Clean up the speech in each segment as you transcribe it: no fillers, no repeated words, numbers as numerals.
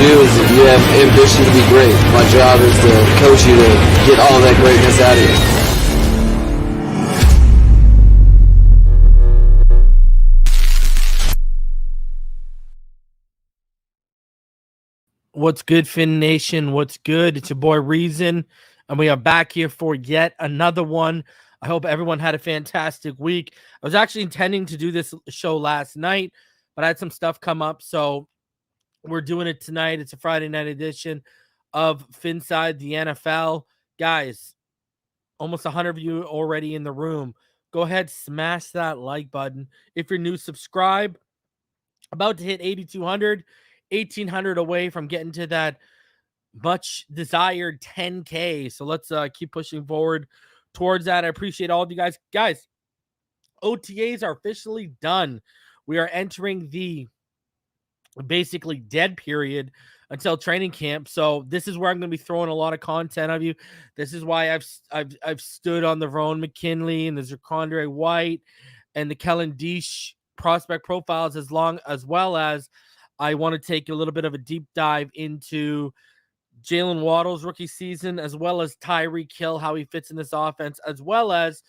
you is that you have ambition to be great. My job is to coach you to get all that greatness out of you. What's good, Finn Nation? What's good? It's your boy Reason, and we are back here for yet another one. I hope everyone had a fantastic week. I was actually intending to do this show last night, but I had some stuff come up, so we're doing it tonight. It's a Friday night edition of Finside the NFL. Guys, almost 100 of you already in the room. Go ahead, smash that like button. If you're new, subscribe. About to hit 8,200. 1,800 away from getting to that much desired 10K. So let's keep pushing forward towards that. I appreciate all of you guys. Guys, OTAs are officially done. We are entering the basically dead period until training camp. So this is where I'm going to be throwing a lot of content of you. This is why I've stood on the Verone McKinley and the Zacondre White and the Kellen Deesh prospect profiles, as well as I want to take a little bit of a deep dive into Jalen Waddle's rookie season, as well as Tyreek Hill, how he fits in this offense, as well as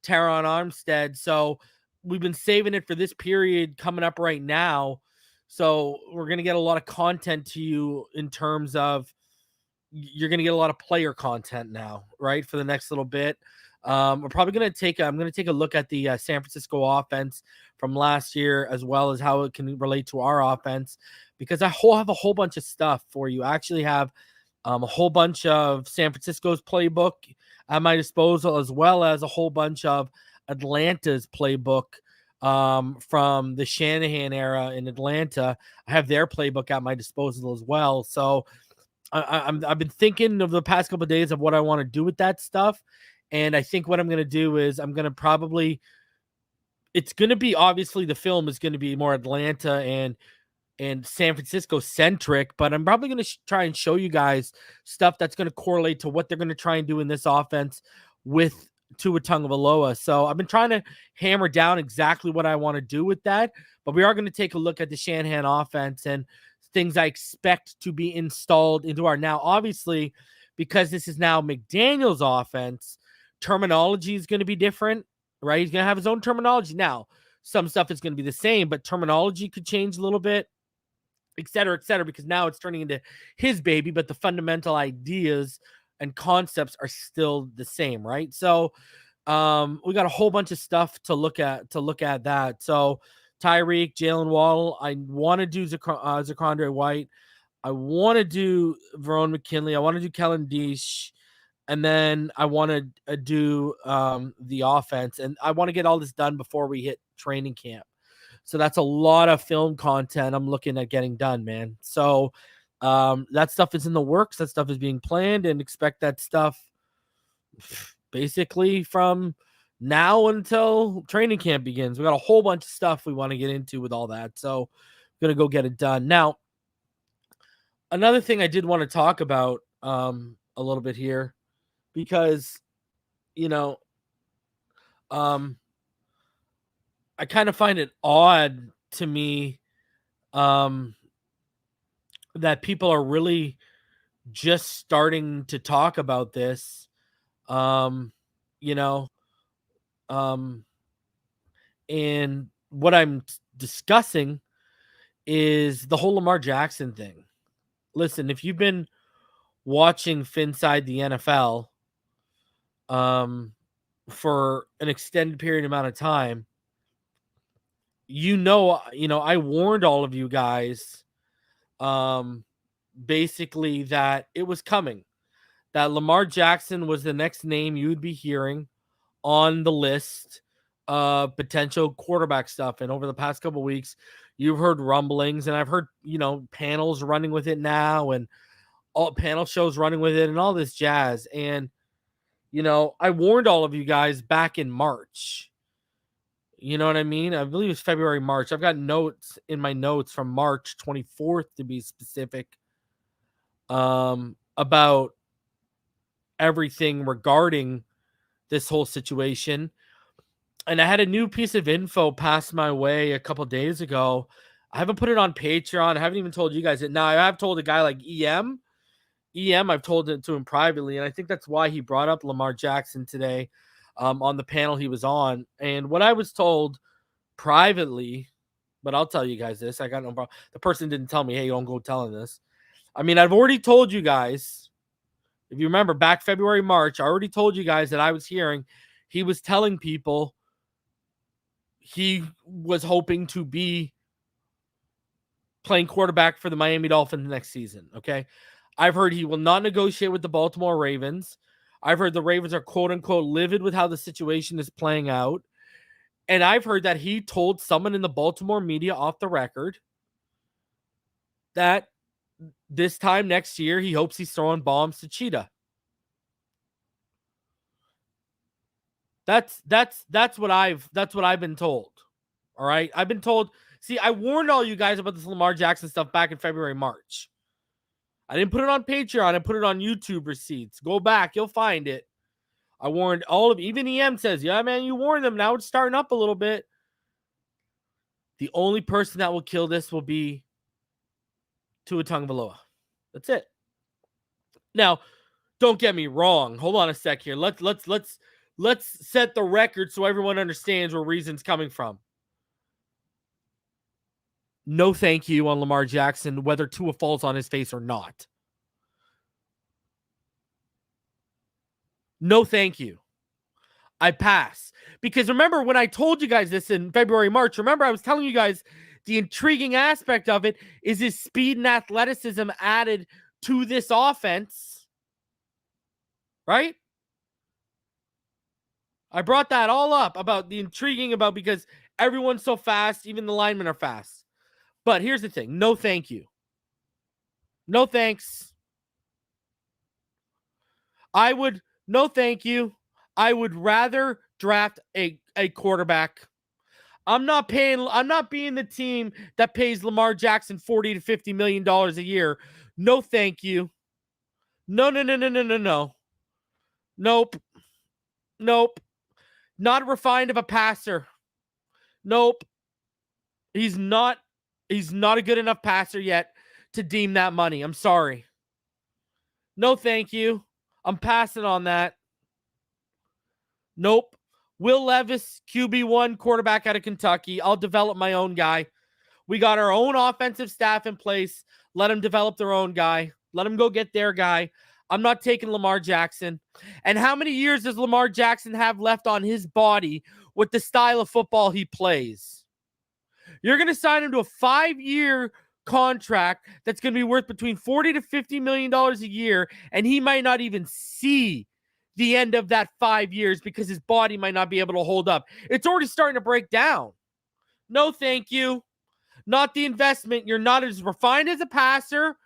Teron Armstead. So we've been saving it for this period coming up right now. So we're going to get a lot of content to you in terms of you're going to get a lot of player content now, right, for the next little bit. We're probably going to take a look at the San Francisco offense from last year, as well as how it can relate to our offense, because I have a whole bunch of stuff for you. I actually have a whole bunch of San Francisco's playbook at my disposal, as well as a whole bunch of Atlanta's playbook from the Shanahan era in Atlanta. I have their playbook at my disposal as well. So I've been thinking of the past couple of days of what I want to do with that stuff. And I think what I'm going to do is I'm going to probably, it's going to be, obviously the film is going to be more Atlanta and San Francisco centric, but I'm probably going to try and show you guys stuff that's going to correlate to what they're going to try and do in this offense with Tua Tagovailoa. So I've been trying to hammer down exactly what I want to do with that, but we are going to take a look at the Shanahan offense and things I expect to be installed into our, now obviously, because this is now McDaniel's offense, terminology is going to be different, right? He's going to have his own terminology. Now, some stuff is going to be the same, but terminology could change a little bit, et cetera, because now it's turning into his baby, but the fundamental ideas and concepts are still the same, right? So we got a whole bunch of stuff to look at that. So Tyreek, Jalen Waddle, I want to do Zacondre White. I want to do Verone McKinley. I want to do Kellen Deesh. And then I want to do the offense. And I want to get all this done before we hit training camp. So that's a lot of film content I'm looking at getting done, man. So that stuff is in the works. That stuff is being planned, and expect that stuff basically from now until training camp begins. We got a whole bunch of stuff we want to get into with all that. So I'm going to go get it done. Now, another thing I did want to talk about a little bit here, because, you know, I kind of find it odd to me that people are really just starting to talk about this, and what I'm discussing is the whole Lamar Jackson thing. Listen, if you've been watching Finside the NFL for an extended period amount of time, I warned all of you guys basically that it was coming, that Lamar Jackson was the next name you would be hearing on the list of potential quarterback stuff. And over the past couple of weeks, you've heard rumblings, and I've heard, panels running with it now, and all panel shows running with it and all this jazz. And, I warned all of you guys back in March. You know what I mean? I believe it's February, March. I've got notes in my notes from March 24th to be specific, about everything regarding this whole situation. And I had a new piece of info pass my way a couple days ago I haven't put it on Patreon. I haven't even told you guys it. Now, I have told a guy like EM. I've told it to him privately, and I think that's why he brought up Lamar Jackson today on the panel he was on. And what I was told privately, but I'll tell you guys this. I got no problem. The person didn't tell me, hey, don't go telling this. I mean, I've already told you guys, if you remember back February, March, I already told you guys that I was hearing he was telling people he was hoping to be playing quarterback for the Miami Dolphins next season, okay? I've heard he will not negotiate with the Baltimore Ravens. I've heard the Ravens are quote-unquote livid with how the situation is playing out. And I've heard that he told someone in the Baltimore media off the record that this time next year he hopes he's throwing bombs to Cheetah. That's what I've been told. All right? I've been told. See, I warned all you guys about this Lamar Jackson stuff back in February, March. I didn't put it on Patreon. I put it on YouTube receipts. Go back. You'll find it. I warned all of, even EM says, yeah, man, you warned them. Now it's starting up a little bit. The only person that will kill this will be Tagovailoa. That's it. Now, don't get me wrong. Hold on a sec here. Let's set the record so everyone understands where reason's coming from. No thank you on Lamar Jackson, whether Tua falls on his face or not. No thank you. I pass. Because remember when I told you guys this in February, March, remember I was telling you guys the intriguing aspect of it is his speed and athleticism added to this offense. Right? I brought that all up about the intriguing about because everyone's so fast, even the linemen are fast. But here's the thing. No thank you. No thanks. No thank you. I would rather draft a quarterback. I'm not being the team that pays Lamar Jackson $40 to $50 million a year. No thank you. No. Nope. Not refined of a passer. Nope. He's not a good enough passer yet to deem that money. I'm sorry. No, thank you. I'm passing on that. Nope. Will Levis, QB1, quarterback out of Kentucky. I'll develop my own guy. We got our own offensive staff in place. Let them develop their own guy. Let them go get their guy. I'm not taking Lamar Jackson. And how many years does Lamar Jackson have left on his body with the style of football he plays? You're going to sign him to a 5-year contract that's going to be worth between $40 to $50 million a year, and he might not even see the end of that 5 years because his body might not be able to hold up. It's already starting to break down. No, thank you. Not the investment. You're not as refined as a passer.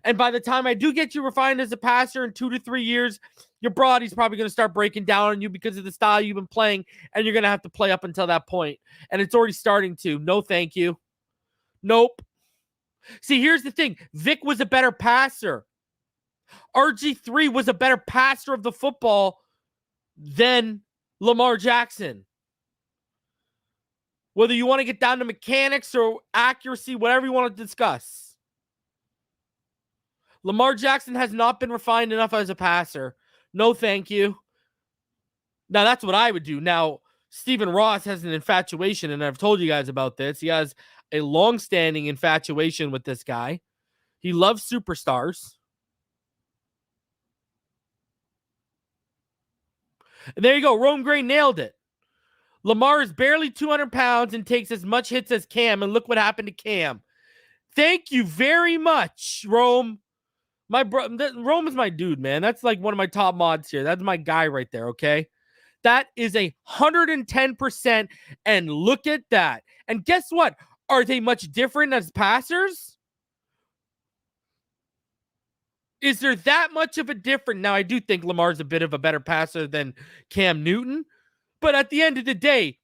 And by the time I do get you refined as a passer in 2 to 3 years, your body's probably going to start breaking down on you because of the style you've been playing, and you're going to have to play up until that point. And it's already starting to. No, thank you. Nope. See, here's the thing. Vic was a better passer. RG3 was a better passer of the football than Lamar Jackson. Whether you want to get down to mechanics or accuracy, whatever you want to discuss. Lamar Jackson has not been refined enough as a passer. No, thank you. Now, that's what I would do. Now, Stephen Ross has an infatuation, and I've told you guys about this. He has a long-standing infatuation with this guy. He loves superstars. And there you go. Rome Gray nailed it. Lamar is barely 200 pounds and takes as much hits as Cam, and look what happened to Cam. Thank you very much, Rome. Rome is my dude, man. That's like one of my top mods here. That's my guy right there, okay? That is 110%, and look at that. And guess what? Are they much different as passers? Is there that much of a difference? Now, I do think Lamar's a bit of a better passer than Cam Newton, but at the end of the day,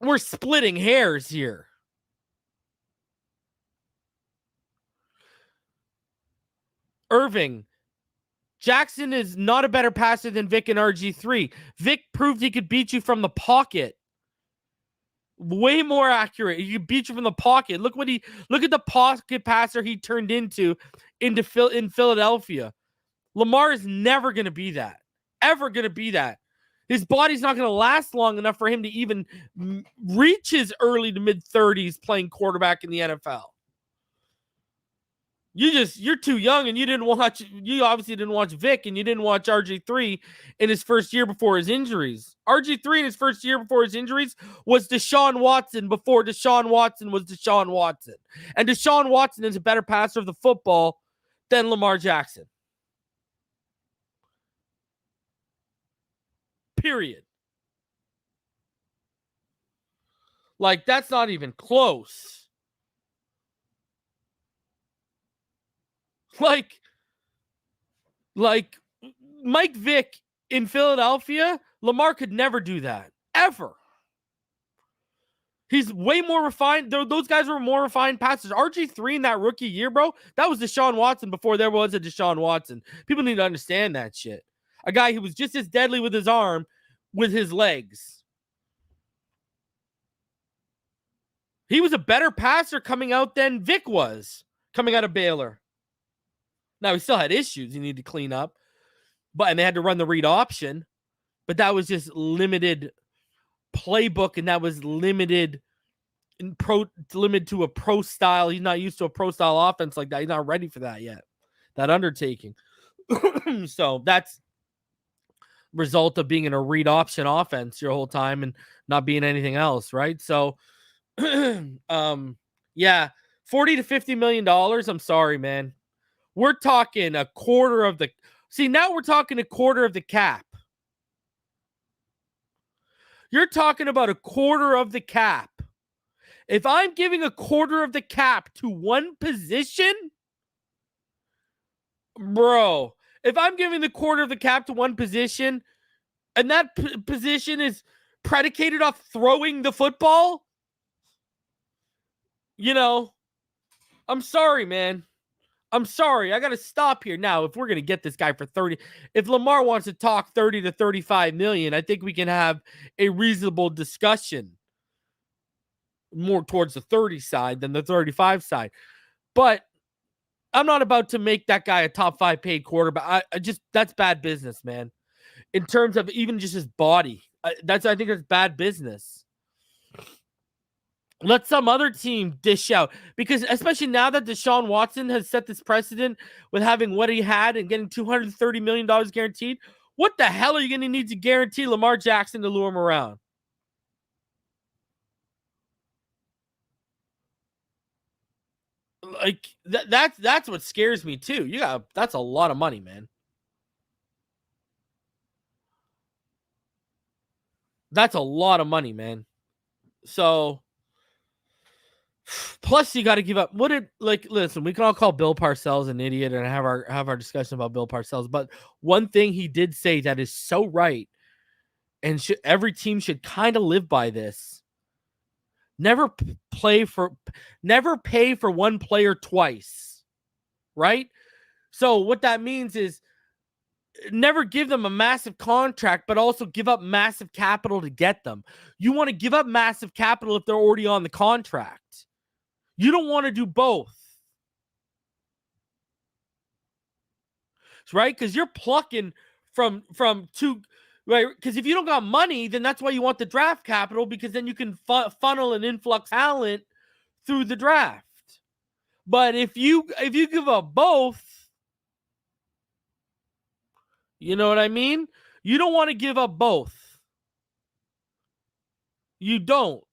we're splitting hairs here. Irving, Jackson is not a better passer than Vic and RG3. Vic proved he could beat you from the pocket. Way more accurate. He can beat you from the pocket. Look at the pocket passer he turned into in Philadelphia. Lamar is never going to be that. Ever going to be that. His body's not going to last long enough for him to even reach his early to mid 30s playing quarterback in the NFL. You're too young, and you obviously didn't watch Vic, and you didn't watch RG3 in his first year before his injuries. RG3 in his first year before his injuries was Deshaun Watson before Deshaun Watson was Deshaun Watson. And Deshaun Watson is a better passer of the football than Lamar Jackson. Period. Like, that's not even close. Like Mike Vick in Philadelphia, Lamar could never do that. Ever. He's way more refined. Those guys were more refined passers. RG3 in that rookie year, bro, that was Deshaun Watson before there was a Deshaun Watson. People need to understand that shit. A guy who was just as deadly with his arm, with his legs. He was a better passer coming out than Vic was coming out of Baylor. Now, he still had issues he needed to clean up, and they had to run the read option, but that was just limited playbook, and that was limited to a pro style. He's not used to a pro style offense like that. He's not ready for that yet, that undertaking. So that's result of being in a read option offense your whole time and not being anything else, right? So, yeah, $40 to $50 million. I'm sorry, man. We're talking a quarter of the... See, now we're talking a quarter of the cap. You're talking about a quarter of the cap. If I'm giving a quarter of the cap to one position, bro, if I'm giving the quarter of the cap to one position, and that position is predicated off throwing the football, I'm sorry, man. I'm sorry. I got to stop here. Now, if we're going to get this guy for 30, if Lamar wants to talk 30 to 35 million, I think we can have a reasonable discussion more towards the 30 side than the 35 side. But I'm not about to make that guy a top 5 paid quarterback. That's bad business, man. In terms of even just his body, I think that's bad business. Let some other team dish out, because especially now that Deshaun Watson has set this precedent with having what he had and getting $230 million guaranteed, what the hell are you going to need to guarantee Lamar Jackson to lure him around? Like that's what scares me too. That's a lot of money, man. That's a lot of money, man. So plus, you got to give up. Listen, we can all call Bill Parcells an idiot and have our discussion about Bill Parcells. But one thing he did say that is so right, and every team should kind of live by this: never pay for one player twice. Right? So what that means is never give them a massive contract, but also give up massive capital to get them. You want to give up massive capital if they're already on the contract. You don't want to do both. Right? Because you're plucking from two, right? Because if you don't got money, then that's why you want the draft capital, because then you can funnel an influx talent through the draft. But if you give up both, you know what I mean? You don't want to give up both. You don't.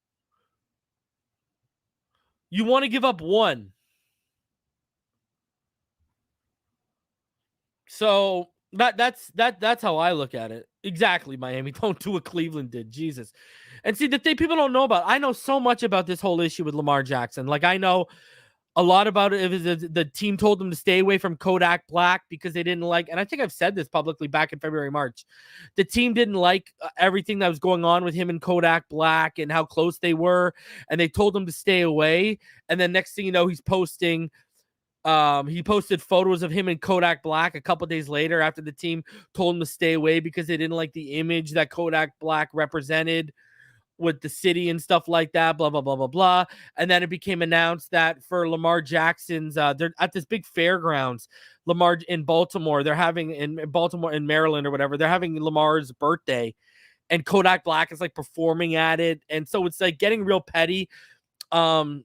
You want to give up one. So that's how I look at it. Exactly, Miami. Don't do what Cleveland did. Jesus. And see, the thing people don't know about, I know so much about this whole issue with Lamar Jackson. Like, I know a lot about it. The team told them to stay away from Kodak Black because they didn't like, and I think I've said this publicly back in February, March. The team didn't like everything that was going on with him and Kodak Black and how close they were, and they told him to stay away. And then next thing you know, he's posting. He posted photos of him and Kodak Black a couple days later after the team told him to stay away because they didn't like the image that Kodak Black represented with the city and stuff like that, blah, blah, blah, blah, blah. And then it became announced that for Lamar Jackson's, they're at this big fairgrounds, Lamar in Baltimore, they're having in Baltimore, in Maryland or whatever, they're having Lamar's birthday, and Kodak Black is like performing at it. And so it's like getting real petty. So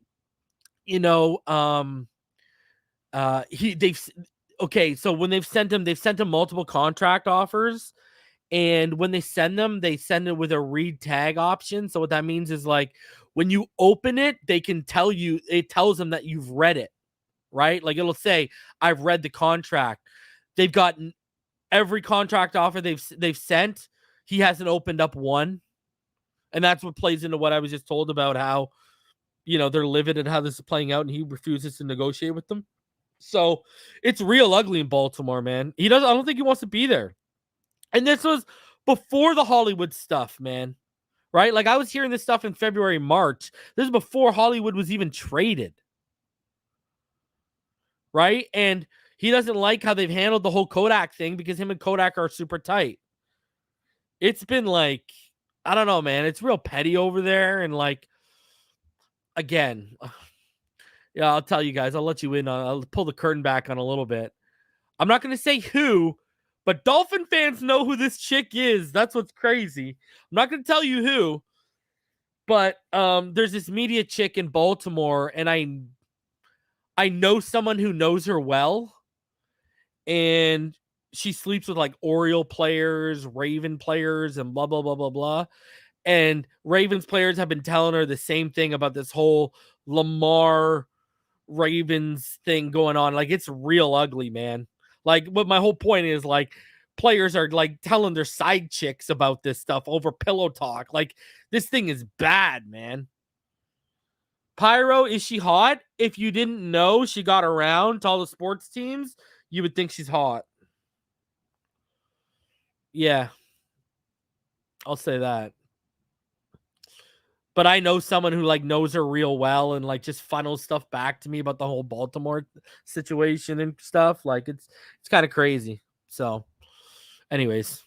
when they've sent him multiple contract offers. And when they send it with a read tag option. So what that means is, like, when you open it, they can tell you, it tells them that you've read it, right? Like, it'll say, I've read the contract. They've gotten every contract offer they've sent. He hasn't opened up one. And that's what plays into what I was just told about how, they're livid at how this is playing out, and he refuses to negotiate with them. So it's real ugly in Baltimore, man. I don't think he wants to be there. And this was before the Hollywood stuff, man. Right? Like, I was hearing this stuff in February, March. This is before Hollywood was even traded. Right? And he doesn't like how they've handled the whole Kodak thing, because him and Kodak are super tight. It's been like, I don't know, man. It's real petty over there. And, like, again, yeah, I'll tell you guys. I'll let you in. I'll pull the curtain back on a little bit. I'm not going to say who, but Dolphin fans know who this chick is. That's what's crazy. I'm not going to tell you who, but there's this media chick in Baltimore, and I know someone who knows her well, and she sleeps with, like, Oriole players, Raven players, and blah, blah, blah, blah, blah. And Ravens players have been telling her the same thing about this whole Lamar Ravens thing going on. Like, it's real ugly, man. Like, what my whole point is, like, players are, like, telling their side chicks about this stuff over pillow talk. Like, this thing is bad, man. Pyro, is she hot? If you didn't know she got around to all the sports teams, you would think she's hot. Yeah. I'll say that. But I know someone who, like, knows her real well and, like, just funnels stuff back to me about the whole Baltimore situation and stuff. Like, it's kind of crazy. So, anyways,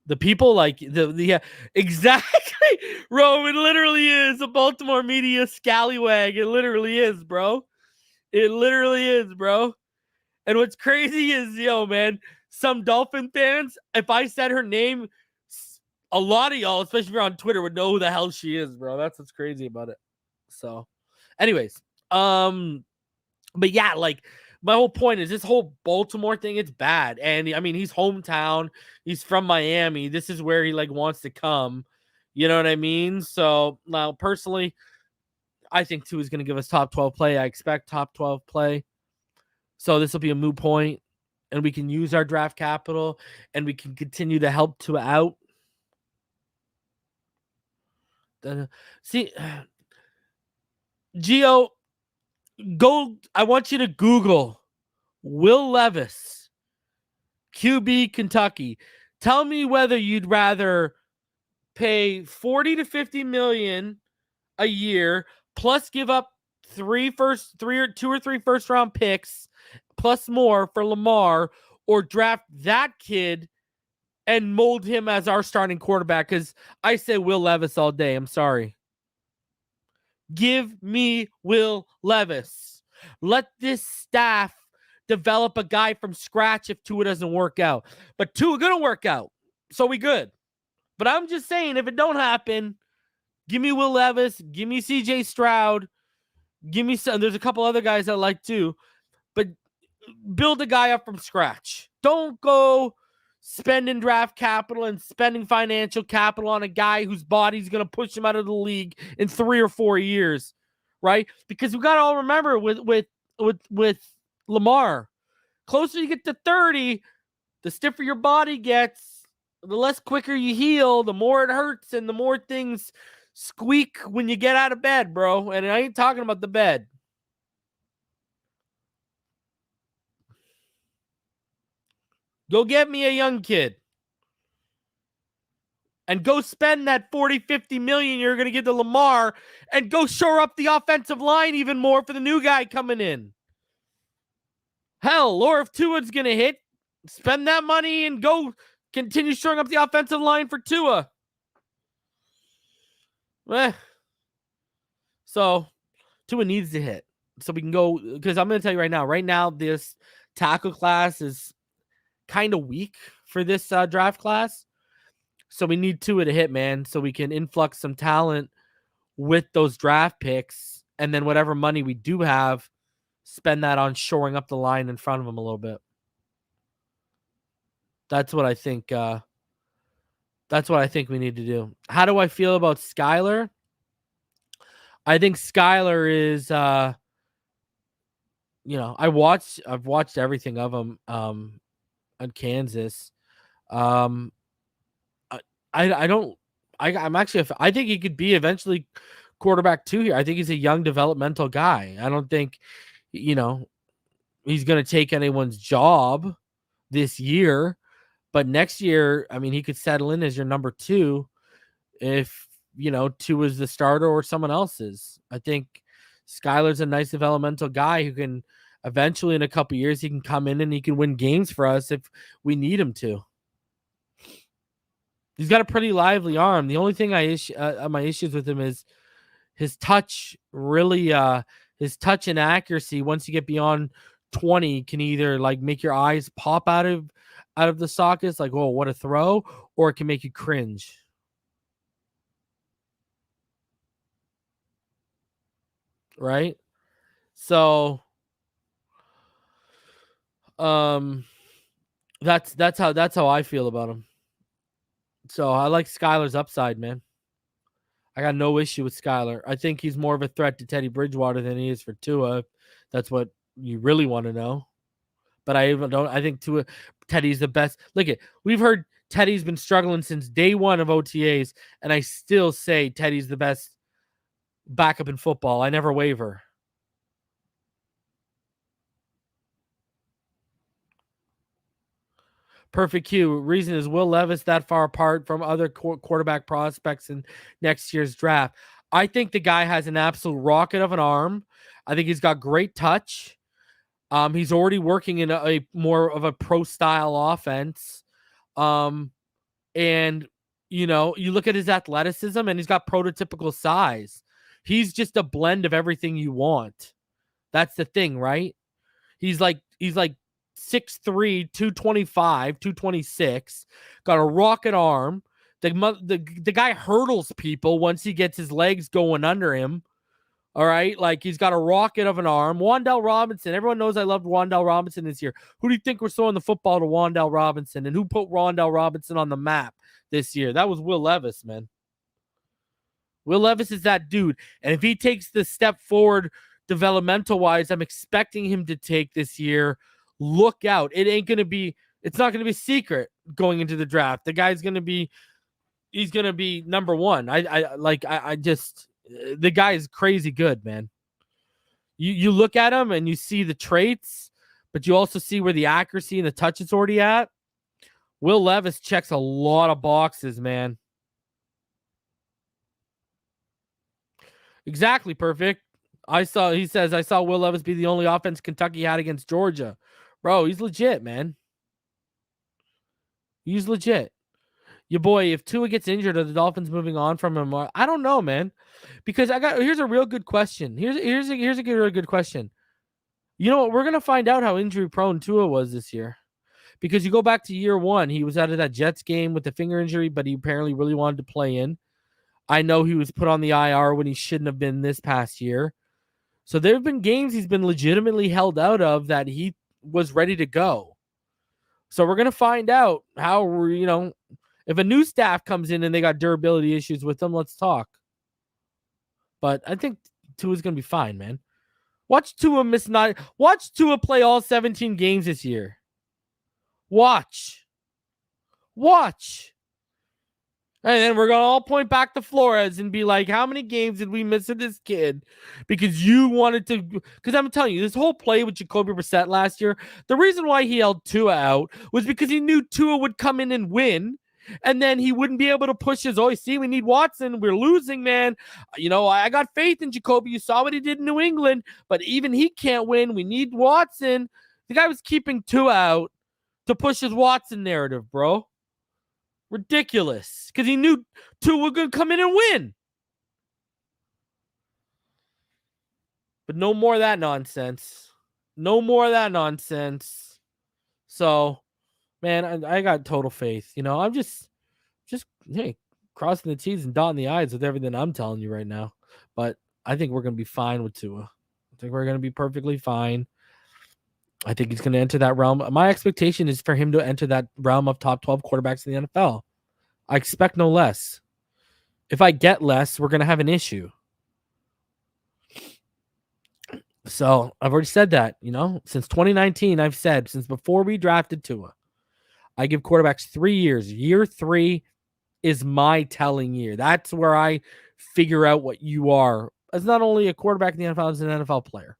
the people, like, yeah, exactly, Rome. It literally is a Baltimore media scallywag. It literally is, bro. It literally is, bro. And what's crazy is, man, some Dolphin fans, if I said her name, a lot of y'all, especially if you're on Twitter, would know who the hell she is, bro. That's what's crazy about it. So, anyways, but yeah, like, my whole point is this whole Baltimore thing, it's bad. And I mean, he's hometown. He's from Miami. This is where he, like, wants to come. You know what I mean? So now, personally, I think Tua is going to give us top 12 play. I expect top 12 play. So this will be a moot point, and we can use our draft capital, and we can continue to help Tua out. See, Gio, I want you to Google Will Levis, QB Kentucky. Tell me whether you'd rather pay 40 to 50 million a year, plus give up two or three first round picks, plus more for Lamar, or draft that kid and mold him as our starting quarterback. Because I say Will Levis all day. I'm sorry. Give me Will Levis. Let this staff develop a guy from scratch if Tua doesn't work out. But Tua gonna work out, so we good. But I'm just saying, if it don't happen, give me Will Levis. Give me CJ Stroud. Give me some. There's a couple other guys I like too. But build a guy up from scratch. Don't go spending draft capital and spending financial capital on a guy whose body's going to push him out of the league in 3 or 4 years, right? Because we got to all remember with Lamar, closer you get to 30, the stiffer your body gets, the less quicker you heal, the more it hurts, and the more things squeak when you get out of bed, bro. And I ain't talking about the bed. Go get me a young kid. And go spend that 40, 50 million you're going to give to Lamar, and go shore up the offensive line even more for the new guy coming in. Hell, or if Tua's going to hit, spend that money and go continue shoring up the offensive line for Tua. So Tua needs to hit. So we can go, because I'm going to tell you right now, this tackle class is kind of weak for this draft class. So we need Tua to hit, man, so we can influx some talent with those draft picks. And then whatever money we do have, spend that on shoring up the line in front of him a little bit. That's what I think. That's what I think we need to do. How do I feel about Skylar? I think Skylar is, I've watched everything of him on Kansas. I think he could be eventually quarterback 2 here. I think he's a young developmental guy. I don't think, he's going to take anyone's job this year, but next year, I mean, he could settle in as your number 2 if, 2 is the starter or someone else's. I think Skylar's a nice developmental guy who can eventually, in a couple years, he can come in and he can win games for us if we need him to. He's got a pretty lively arm. The only thing my issues with him is his touch. Really, his touch and accuracy. Once you get beyond 20, can either like make your eyes pop out of the sockets, like, oh, what a throw, or it can make you cringe. Right? So, that's how I feel about him. So I like Skylar's upside, man. I got no issue with Skylar. I think he's more of a threat to Teddy Bridgewater than he is for Tua. That's what you really want to know. But I think Teddy's the best. Look we've heard Teddy's been struggling since day 1 of OTAs, and I still say Teddy's the best backup in football. I never waver. Perfect Q. Reason is Will Levis that far apart from other quarterback prospects in next year's draft? I think the guy has an absolute rocket of an arm. I think he's got great touch. He's already working in a more of a pro style offense. And you look at his athleticism and he's got prototypical size. He's just a blend of everything you want. That's the thing, right? He's like 6'3", 225, 226, got a rocket arm. The guy hurdles people once he gets his legs going under him. All right, like he's got a rocket of an arm. Wan'Dale Robinson, everyone knows I loved Wan'Dale Robinson this year. Who do you think was throwing the football to Wan'Dale Robinson, and who put Wan'Dale Robinson on the map this year? That was Will Levis, man. Will Levis is that dude, and if he takes the step forward developmental-wise, I'm expecting him to take this year. Look out. It's not going to be a secret going into the draft. The guy's going to be, he's going to be number 1. The guy is crazy good, man. You look at him and you see the traits, but you also see where the accuracy and the touch is already at. Will Levis checks a lot of boxes, man. Exactly, perfect. He says, I saw Will Levis be the only offense Kentucky had against Georgia. Bro, he's legit, man. He's legit. Your boy, if Tua gets injured, are the Dolphins moving on from him? I don't know, man. Because here's a real good question. Here's a real good question. You know what? We're gonna find out how injury prone Tua was this year. Because you go back to year 1, he was out of that Jets game with the finger injury, but he apparently really wanted to play in. I know he was put on the IR when he shouldn't have been this past year. So there have been games he's been legitimately held out of that he was ready to go. So we're going to find out how, if a new staff comes in and they got durability issues with them, let's talk. But I think Tua's going to be fine, man. Watch Tua play all 17 games this year. Watch. And then we're going to all point back to Flores and be like, how many games did we miss with this kid? Because you wanted to. Because I'm telling you, this whole play with Jacoby Brissett last year, the reason why he held Tua out was because he knew Tua would come in and win. And then he wouldn't be able to push his, see, we need Watson. We're losing, man. I got faith in Jacoby. You saw what he did in New England. But even he can't win. We need Watson. The guy was keeping Tua out to push his Watson narrative, bro. Ridiculous. Because he knew Tua was going to come in and win. But no more of that nonsense. No more of that nonsense. So, man, I got total faith. I'm just hey, crossing the T's and dotting the I's with everything I'm telling you right now. But I think we're going to be fine with Tua. I think we're going to be perfectly fine. I think he's going to enter that realm. My expectation is for him to enter that realm of top 12 quarterbacks in the NFL. I expect no less. If I get less, we're going to have an issue. So I've already said that, since 2019, I've said since before we drafted Tua, I give quarterbacks 3 years. Year 3 is my telling year. That's where I figure out what you are as not only a quarterback in the NFL, as an NFL player.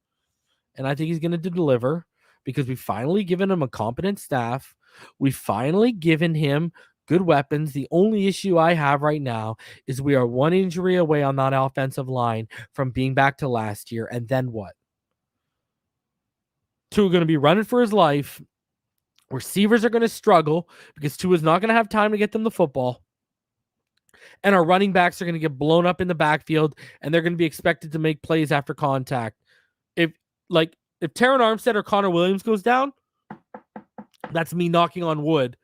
And I think he's going to deliver because we've finally given him a competent staff. We've finally given him good weapons. The only issue I have right now is we are one injury away on that offensive line from being back to last year. And then what? Tua going to be running for his life. Receivers are going to struggle because Tua's not going to have time to get them the football. And our running backs are going to get blown up in the backfield, and they're going to be expected to make plays after contact. If Terron Armstead or Connor Williams goes down, that's me knocking on wood.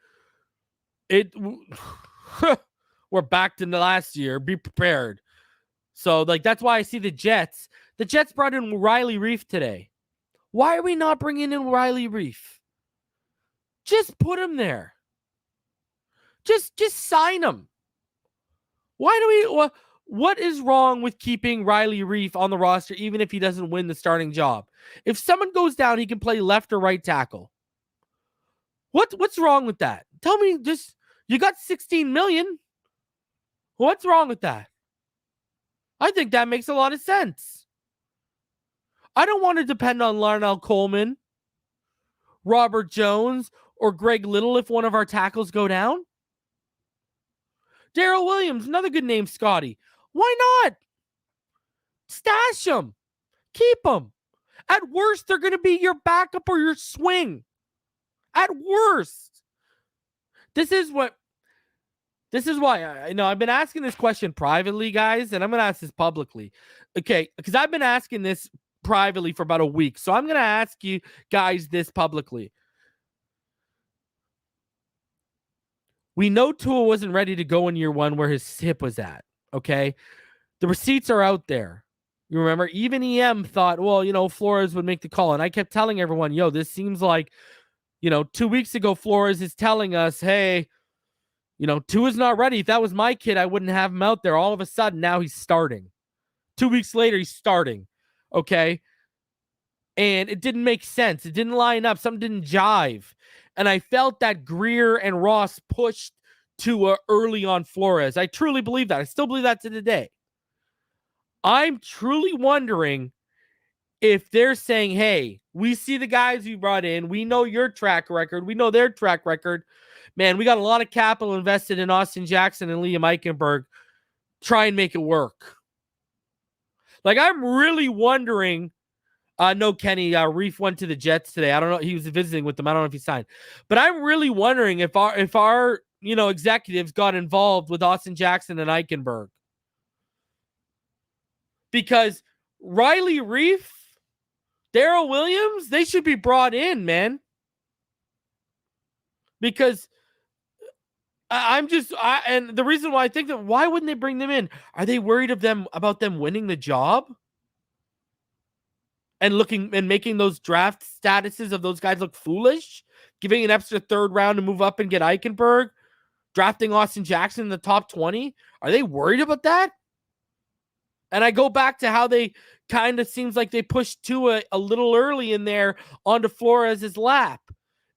We're back to last year. Be prepared. So, that's why I see the Jets. The Jets brought in Riley Reif today. Why are we not bringing in Riley Reif? Just put him there. Just sign him. What is wrong with keeping Riley Reif on the roster even if he doesn't win the starting job? If someone goes down, he can play left or right tackle. What's wrong with that? Tell me, you got $16 million. What's wrong with that? I think that makes a lot of sense. I don't want to depend on Larnell Coleman, Robert Jones, or Greg Little if one of our tackles go down. Darrell Williams, another good name, Scotty. Why not? Stash them. Keep them. At worst, they're going to be your backup or your swing. At worst. This is why I've been asking this question privately, guys, and I'm going to ask this publicly. Okay, because I've been asking this privately for about a week. So I'm going to ask you guys this publicly. We know Tua wasn't ready to go in year 1 where his hip was at, okay? The receipts are out there. You remember, even EM thought, Flores would make the call. And I kept telling everyone, this seems like, 2 weeks ago, Flores is telling us, hey, Tua's not ready. If that was my kid, I wouldn't have him out there. All of a sudden, now he's starting. 2 weeks later, he's starting, okay? And it didn't make sense. It didn't line up. Something didn't jive. And I felt that Greer and Ross pushed Tua early on Flores. I truly believe that. I still believe that to today. I'm truly wondering if they're saying, hey, we see the guys you brought in. We know your track record. We know their track record. Man, we got a lot of capital invested in Austin Jackson and Liam Eichenberg. Try and make it work. I'm really wondering. No, Kenny, Reif went to the Jets today. I don't know. He was visiting with them. I don't know if he signed. But I'm really wondering if our executives got involved with Austin Jackson and Eichenberg. Because Riley Reif, Darrell Williams, they should be brought in, man. Because and the reason why I think that, why wouldn't they bring them in? Are they worried about them winning the job? And making those draft statuses of those guys look foolish? Giving an extra 3rd round to move up and get Eichenberg? Drafting Austin Jackson in the top 20? Are they worried about that? And I go back to how they kind of seems like they pushed Tua a little early in there onto Flores' lap.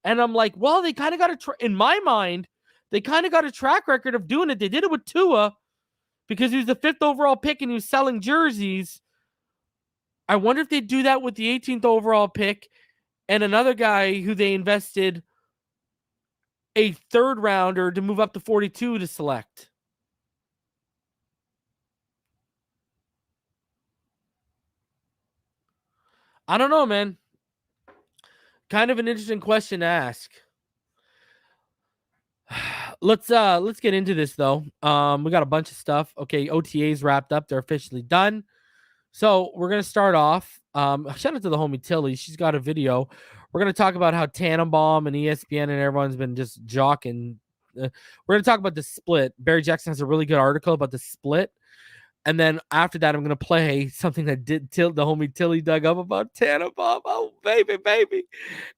And I'm like, well, they kind of got in my mind, they kind of got a track record of doing it. They did it with Tua because he was the 5th overall pick and he was selling jerseys. I wonder if they do that with the 18th overall pick and another guy who they invested a 3rd rounder to move up to 42 to select. I don't know, man. Kind of an interesting question to ask. Let's get into this though. We got a bunch of stuff. Okay, OTAs wrapped up. They're officially done. So we're gonna start off. Shout out to the homie Tilly. She's got a video. We're gonna talk about how Tannenbaum and ESPN and everyone's been just jocking. We're gonna talk about the split. Barry Jackson has a really good article about the split. And then after that, I'm gonna play something that the homie Tilly dug up about Tannenbaum. Oh baby, baby.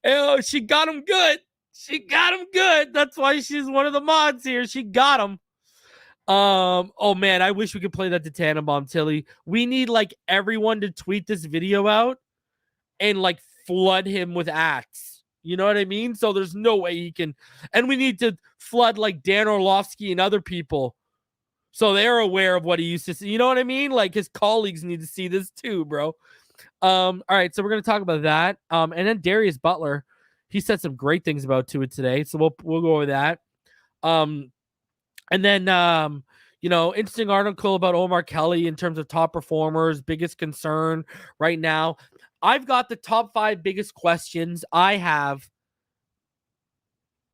Oh, she got him good. She got him good. That's why she's one of the mods here. She got him. Oh man, I wish we could play that to Tannenbaum, Tilly. We need like everyone to tweet this video out and like flood him with acts. You know what I mean? So there's no way he can. And we need to flood like Dan Orlovsky and other people so they're aware of what he used to see. You know what I mean? Like his colleagues need to see this too, bro. All right, so we're gonna talk about that. And then Darius Butler, he said some great things about Tua today, so we'll go over that. And then interesting article about Omar Kelly in terms of top performers, biggest concern right now. I've got the top 5 biggest questions I have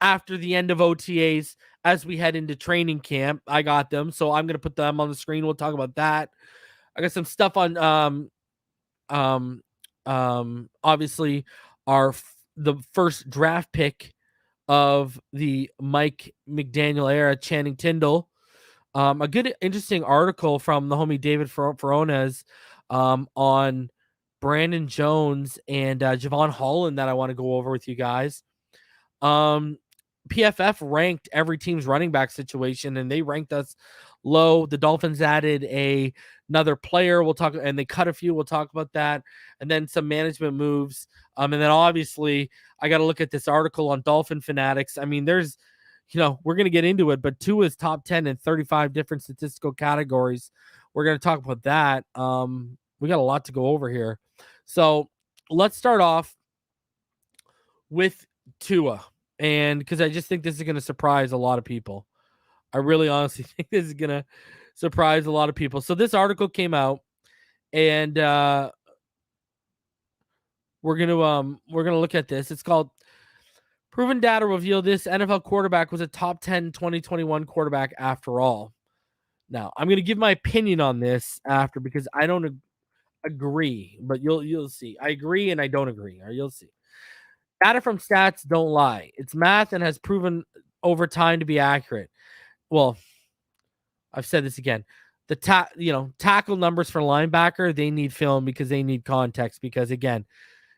after the end of OTAs as we head into training camp. I got them, so I'm gonna put them on the screen. We'll talk about that. I got some stuff on obviously the first draft pick of the Mike McDaniel era, Channing Tindall. A good, interesting article from the homie David Ferones on Brandon Jones and Jevon Holland that I want to go over with you guys. PFF ranked every team's running back situation, and they ranked us low. The Dolphins added another player. We'll talk, and they cut a few. We'll talk about that, and then some management moves. And then obviously, I got to look at this article on Dolphin Fanatics. I mean, there's, we're going to get into it, but Tua is top 10 in 35 different statistical categories. We're going to talk about that. We got a lot to go over here. So let's start off with Tua. And because I just think this is going to surprise a lot of people. I really honestly think this is going to surprise a lot of people. So this article came out, and we're going to look at this. It's called Proven Data Reveal This NFL Quarterback Was a Top 10 2021 Quarterback After All. Now, I'm going to give my opinion on this after, because I don't agree, but you'll see. I agree and I don't agree, or you'll see. Data from stats don't lie. It's math and has proven over time to be accurate. Well, I've said this again. The tackle numbers for linebacker, they need film because they need context. Because again,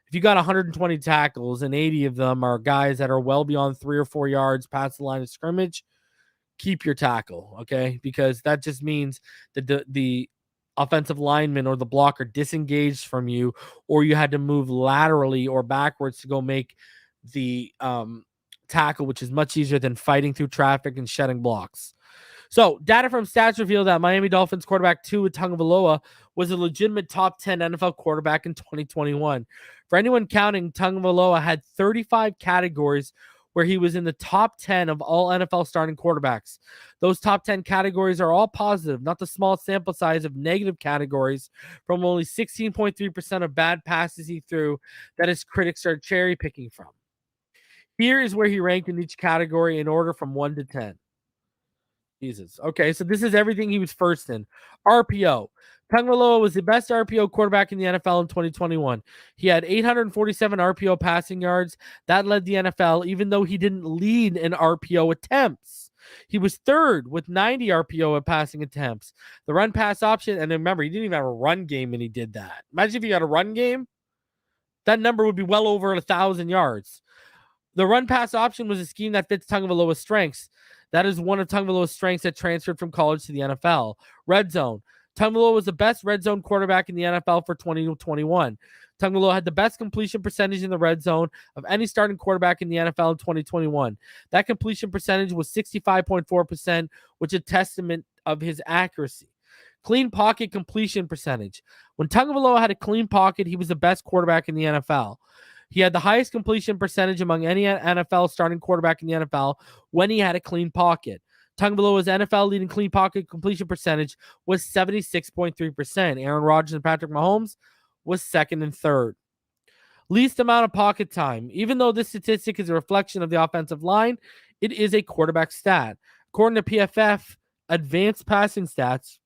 if you got 120 tackles and 80 of them are guys that are well beyond 3 or 4 yards past the line of scrimmage, keep your tackle, okay? Because that just means that the offensive lineman or the blocker disengaged from you, or you had to move laterally or backwards to go make the tackle, which is much easier than fighting through traffic and shedding blocks. So data from stats reveal that Miami Dolphins quarterback Tua Tagovailoa was a legitimate top 10 NFL quarterback in 2021. For anyone counting, Tagovailoa had 35 categories where he was in the top 10 of all NFL starting quarterbacks. Those top 10 categories are all positive, not the small sample size of negative categories from only 16.3% of bad passes he threw that his critics are cherry picking from. Here is where he ranked in each category in order from 1 to 10. Jesus. Okay, so this is everything he was first in. RPO. Tagovailoa was the best RPO quarterback in the NFL in 2021. He had 847 RPO passing yards. That led the NFL, even though he didn't lead in RPO attempts. He was third with 90 RPO passing attempts. The run pass option, and remember, he didn't even have a run game, and he did that. Imagine if he had a run game, that number would be well over 1,000 yards. The run pass option was a scheme that fits Tagovailoa's strengths. That is one of Tagovailoa's strengths that transferred from college to the NFL. Red zone. Tagovailoa was the best red zone quarterback in the NFL for 2021. Tagovailoa had the best completion percentage in the red zone of any starting quarterback in the NFL in 2021. That completion percentage was 65.4%, which is a testament of his accuracy. Clean pocket completion percentage. When Tagovailoa had a clean pocket, he was the best quarterback in the NFL. He had the highest completion percentage among any NFL starting quarterback in the NFL when he had a clean pocket. Tagovailoa's NFL leading clean pocket completion percentage was 76.3%. Aaron Rodgers and Patrick Mahomes was second and third. Least amount of pocket time. Even though this statistic is a reflection of the offensive line, it is a quarterback stat. According to PFF Advanced Passing Stats,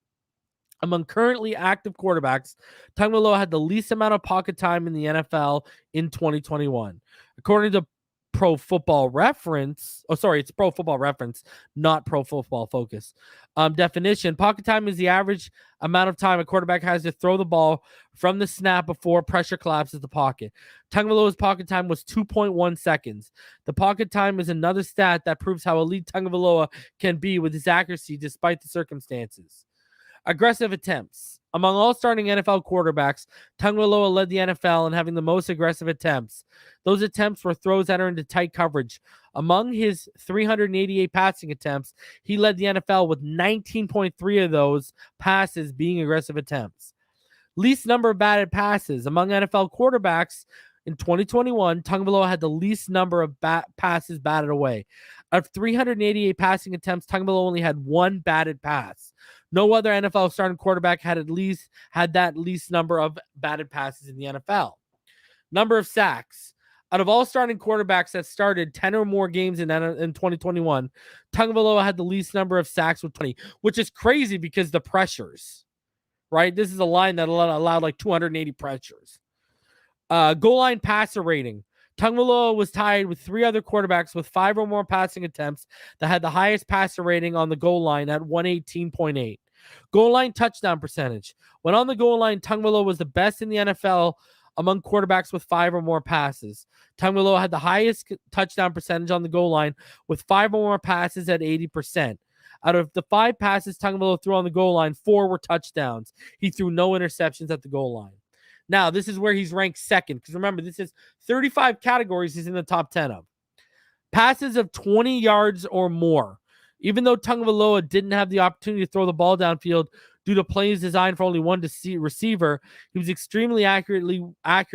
Among currently active quarterbacks, Tagovailoa had the least amount of pocket time in the NFL in 2021. According to Pro Football Reference, it's Pro Football Reference, not Pro Football Focus. Definition: pocket time is the average amount of time a quarterback has to throw the ball from the snap before pressure collapses the pocket. Tagovailoa's pocket time was 2.1 seconds. The pocket time is another stat that proves how elite Tagovailoa can be with his accuracy despite the circumstances. Aggressive attempts. Among all starting NFL quarterbacks, Tagovailoa led the NFL in having the most aggressive attempts. Those attempts were throws that are into tight coverage. Among his 388 passing attempts, he led the NFL with 19.3 of those passes being aggressive attempts. Least number of batted passes. Among NFL quarterbacks in 2021, Tagovailoa had the least number of passes batted away. Out of 388 passing attempts, Tagovailoa only had one batted pass. No other NFL starting quarterback had that least number of batted passes in the NFL. Number of sacks. Out of all starting quarterbacks that started 10 or more games in 2021, Tagovailoa had the least number of sacks with 20, which is crazy because the pressures, right? This is a line that allowed like 280 pressures. Goal line passer rating. Tagovailoa was tied with three other quarterbacks with 5 or more passing attempts that had the highest passer rating on the goal line at 118.8. Goal line touchdown percentage. When on the goal line, Tagovailoa was the best in the NFL among quarterbacks with 5 or more passes. Tagovailoa had the highest touchdown percentage on the goal line with 5 or more passes at 80%. Out of the 5 passes Tagovailoa threw on the goal line, 4 were touchdowns. He threw no interceptions at the goal line. Now, this is where he's ranked second, because remember, this is 35 categories he's in the top 10 of. Passes of 20 yards or more. Even though Tagovailoa didn't have the opportunity to throw the ball downfield due to plays designed for only one receiver, he was extremely accurate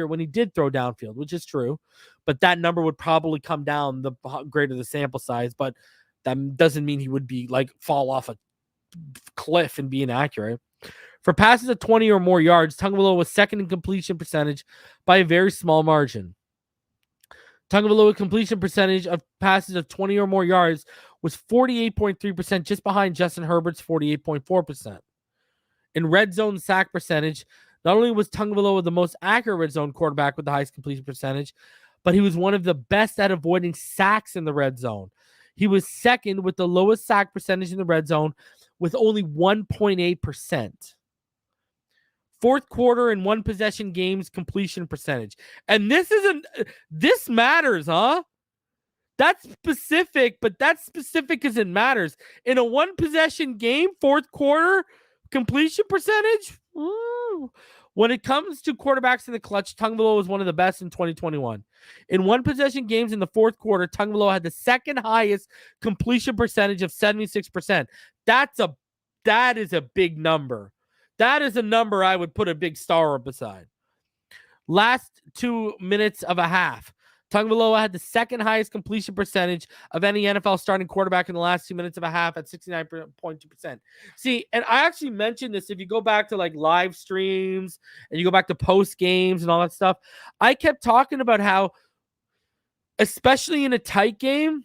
when he did throw downfield, which is true. But that number would probably come down the greater the sample size, but that doesn't mean he would be like fall off a cliff and be inaccurate. For passes of 20 or more yards, Tagovailoa was second in completion percentage by a very small margin. Tagovailoa's completion percentage of passes of 20 or more yards was 48.3%, just behind Justin Herbert's 48.4%. In red zone sack percentage, not only was Tagovailoa the most accurate red zone quarterback with the highest completion percentage, but he was one of the best at avoiding sacks in the red zone. He was second with the lowest sack percentage in the red zone with only 1.8%. Fourth quarter and one possession games completion percentage. And this matters, huh? That's specific, but that's specific because it matters. In a one possession game, fourth quarter completion percentage. Ooh. When it comes to quarterbacks in the clutch, Tagovailoa was one of the best in 2021. In one possession games in the fourth quarter, Tagovailoa had the second highest completion percentage of 76%. That is a big number. That is a number I would put a big star up beside. Last 2 minutes of a half. Tagovailoa had the second highest completion percentage of any NFL starting quarterback in the last 2 minutes of a half at 69.2%. See, and I actually mentioned this, if you go back to like live streams and you go back to post games and all that stuff, I kept talking about how, especially in a tight game,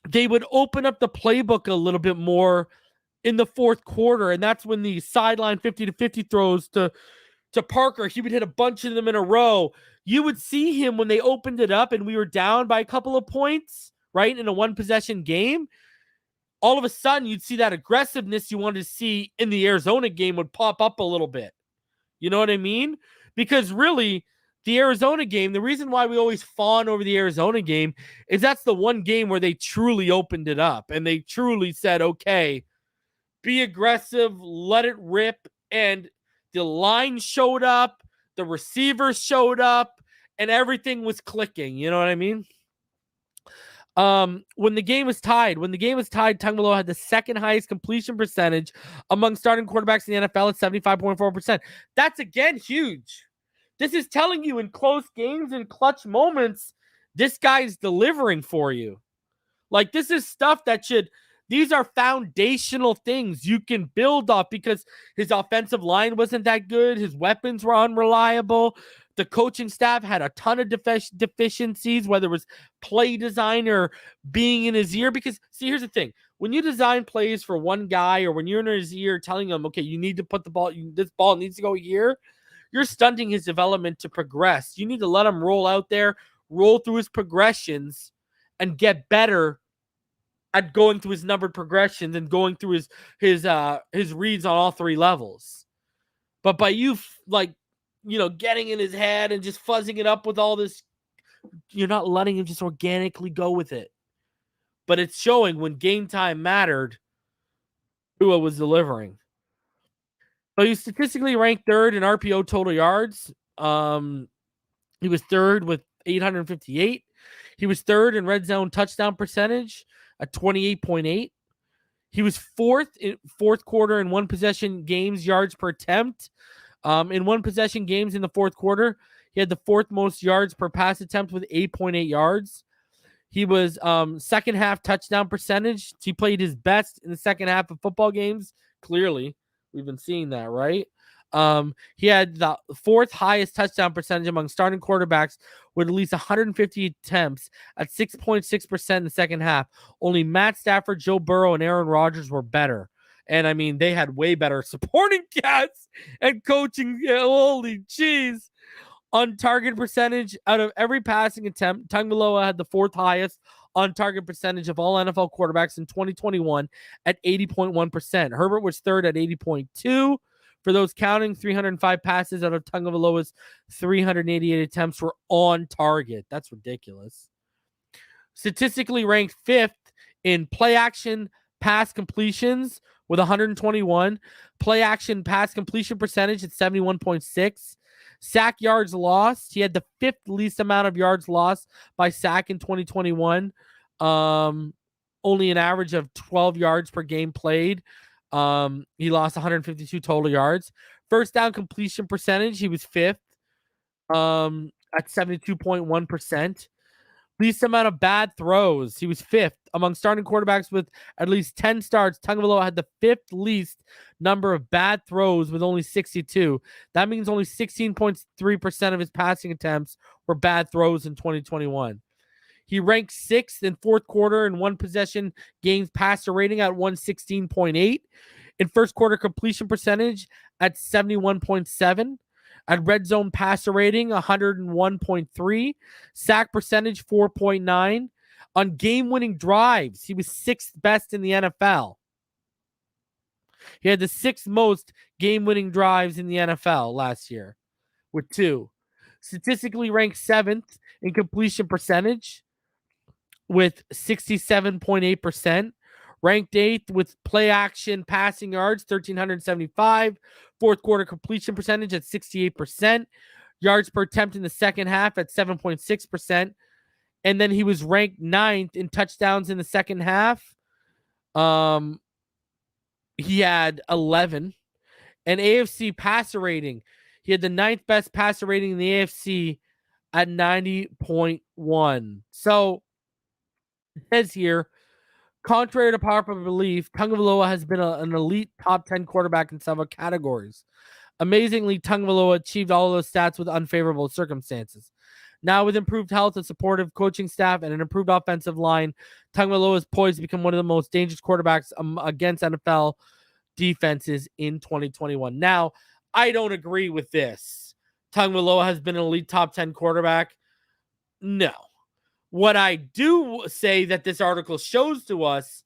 they would open up the playbook a little bit more in the fourth quarter, and that's when the sideline 50-50 throws to Parker, he would hit a bunch of them in a row. You would see him when they opened it up and we were down by a couple of points, right, in a one-possession game. All of a sudden, you'd see that aggressiveness you wanted to see in the Arizona game would pop up a little bit. You know what I mean? Because really, the Arizona game, the reason why we always fawn over the Arizona game is that's the one game where they truly opened it up and they truly said, okay, be aggressive, let it rip, and the line showed up, the receivers showed up, and everything was clicking. You know what I mean? When the game was tied, Tagovailoa had the second highest completion percentage among starting quarterbacks in the NFL at 75.4%. That's, again, huge. This is telling you in close games and clutch moments, this guy's delivering for you. Like, this is stuff that these are foundational things you can build off because his offensive line wasn't that good. His weapons were unreliable. The coaching staff had a ton of deficiencies, whether it was play design or being in his ear. Because, see, here's the thing. When you design plays for one guy, or when you're in his ear telling him, okay, you need to put the ball, this ball needs to go here, you're stunting his development to progress. You need to let him roll out there, roll through his progressions, and get better at going through his numbered progressions and going through his reads on all three levels. But by you, getting in his head and just fuzzing it up with all this, you're not letting him just organically go with it. But it's showing when game time mattered, Tua was delivering. So he was statistically ranked third in RPO total yards. He was third with 858. He was third in red zone touchdown percentage at 28.8. He was fourth in fourth quarter in one possession games yards per attempt. In one possession games in the fourth quarter, he had the fourth most yards per pass attempt with 8.8 yards. He was second half touchdown percentage. He played his best in the second half of football games. Clearly, we've been seeing that, right? He had the fourth highest touchdown percentage among starting quarterbacks with at least 150 attempts at 6.6% in the second half. Only Matt Stafford, Joe Burrow, and Aaron Rodgers were better. And I mean, they had way better supporting cast and coaching. Holy jeez. On target percentage, out of every passing attempt, Tagovailoa had the fourth highest on target percentage of all NFL quarterbacks in 2021 at 80.1%. Herbert was third at 80.2%. For those counting, 305 passes out of Tagovailoa's 388 attempts were on target. That's ridiculous. Statistically ranked fifth in play action pass completions with 121. Play action pass completion percentage at 71.6. Sack yards lost. He had the fifth least amount of yards lost by sack in 2021. Only an average of 12 yards per game played. He lost 152 total yards. First down completion percentage, he was fifth at 72.1%. Least amount of bad throws, he was fifth. Among starting quarterbacks with at least 10 starts, Tagovailoa had the fifth least number of bad throws with only 62. That means only 16.3% of his passing attempts were bad throws in 2021. He ranked sixth in fourth quarter and one possession games passer rating at 116.8. In first quarter completion percentage at 71.7. At red zone passer rating 101.3. Sack percentage 4.9. On game-winning drives, he was sixth best in the NFL. He had the sixth most game-winning drives in the NFL last year with 2. Statistically ranked seventh in completion percentage with 67.8%. Ranked 8th with play action passing yards, 1,375. Fourth quarter completion percentage at 68%. Yards per attempt in the second half at 7.6%. And then he was ranked 9th in touchdowns in the second half. He had 11. And AFC passer rating. He had the 9th best passer rating in the AFC at 90.1. So it says here, contrary to popular belief, Tagovailoa has been an elite top 10 quarterback in several categories. Amazingly, Tagovailoa achieved all of those stats with unfavorable circumstances. Now, with improved health, a supportive coaching staff, and an improved offensive line, Tagovailoa is poised to become one of the most dangerous quarterbacks against NFL defenses in 2021. Now, I don't agree with this. Tagovailoa has been an elite top 10 quarterback. No. What I do say that this article shows to us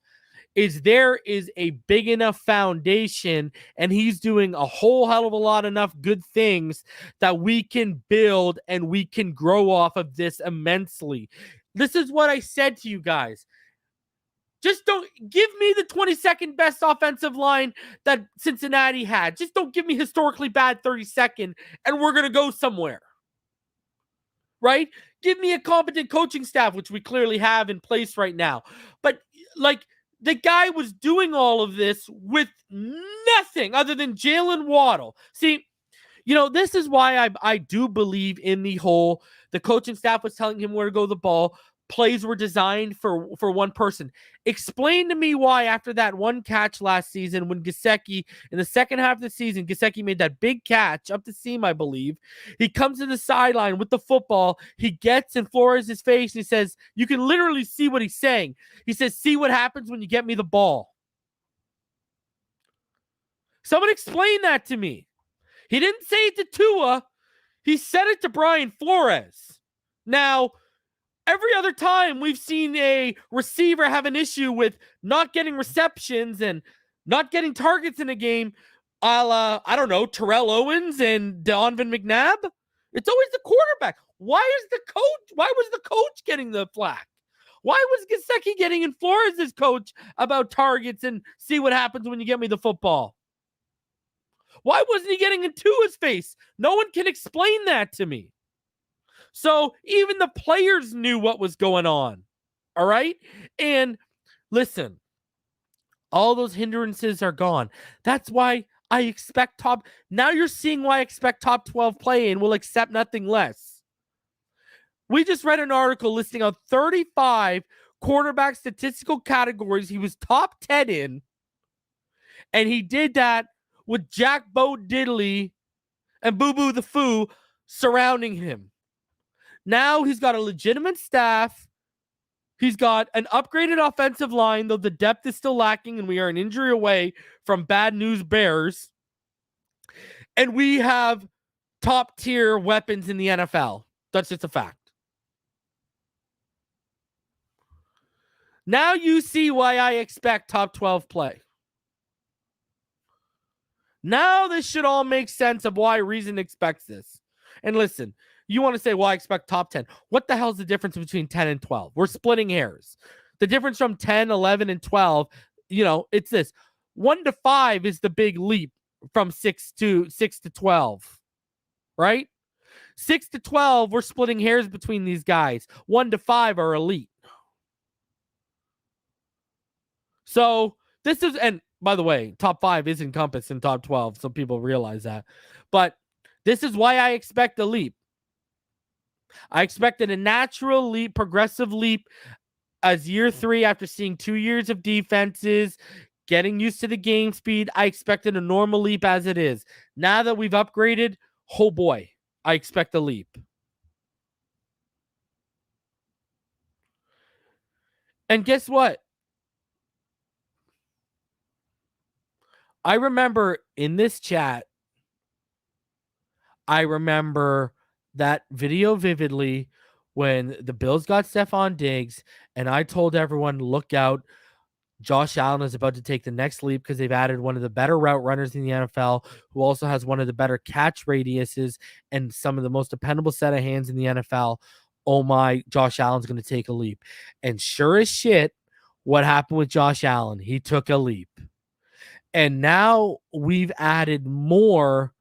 is there is a big enough foundation, and he's doing a whole hell of a lot enough good things that we can build and we can grow off of this immensely. This is what I said to you guys. Just don't give me the 22nd best offensive line that Cincinnati had. Just don't give me historically bad 32nd, and we're going to go somewhere. Right? Give me a competent coaching staff, which we clearly have in place right now. But like the guy was doing all of this with nothing other than Jalen Waddle. See, this is why I do believe in the coaching staff was telling him where to go the ball. plays were designed for one person. Explain to me why after that one catch last season when Gesicki, in the second half of the season, Gesicki made that big catch up the seam, I believe. He comes to the sideline with the football. He gets in Flores' face and he says, you can literally see what he's saying. He says, see what happens when you get me the ball. Someone explain that to me. He didn't say it to Tua. He said it to Brian Flores. Now, every other time we've seen a receiver have an issue with not getting receptions and not getting targets in a game, a la, I don't know, Terrell Owens and Donovan McNabb, it's always the quarterback. Why was the coach getting the flack? Why was Gesicki getting in Flores' coach about targets and see what happens when you get me the football? Why wasn't he getting into his face? No one can explain that to me. So even the players knew what was going on. All right? And listen, all those hindrances are gone. That's why I expect top. Now you're seeing why I expect top 12 play and will accept nothing less. We just read an article listing out 35 quarterback statistical categories he was top 10 in. And he did that with Jack Bo Diddley and Boo Boo the Foo surrounding him. Now he's got a legitimate staff. He's got an upgraded offensive line, though the depth is still lacking, and we are an injury away from bad news bears. And we have top-tier weapons in the NFL. That's just a fact. Now you see why I expect top 12 play. Now this should all make sense of why Reason expects this. And listen, you want to say, well, I expect top 10. What the hell is the difference between 10 and 12? We're splitting hairs. The difference from 10, 11, and 12, it's this. 1 to 5 is the big leap from 6 to 12, right? 6 to 12, we're splitting hairs between these guys. 1 to 5 are elite. So this is, and by the way, top 5 is encompassed in top 12, so people realize that. But this is why I expect a leap. I expected a natural leap, progressive leap as year 3 after seeing 2 years of defenses, getting used to the game speed. I expected a normal leap as it is. Now that we've upgraded, oh boy, I expect a leap. And guess what? I remember in this chat, I remember that video vividly when the Bills got Stephon Diggs, and I told everyone, look out, Josh Allen is about to take the next leap because they've added one of the better route runners in the NFL, who also has one of the better catch radiuses and some of the most dependable set of hands in the NFL. Oh my, Josh Allen's going to take a leap. And sure as shit, what happened with Josh Allen? He took a leap. And now we've added more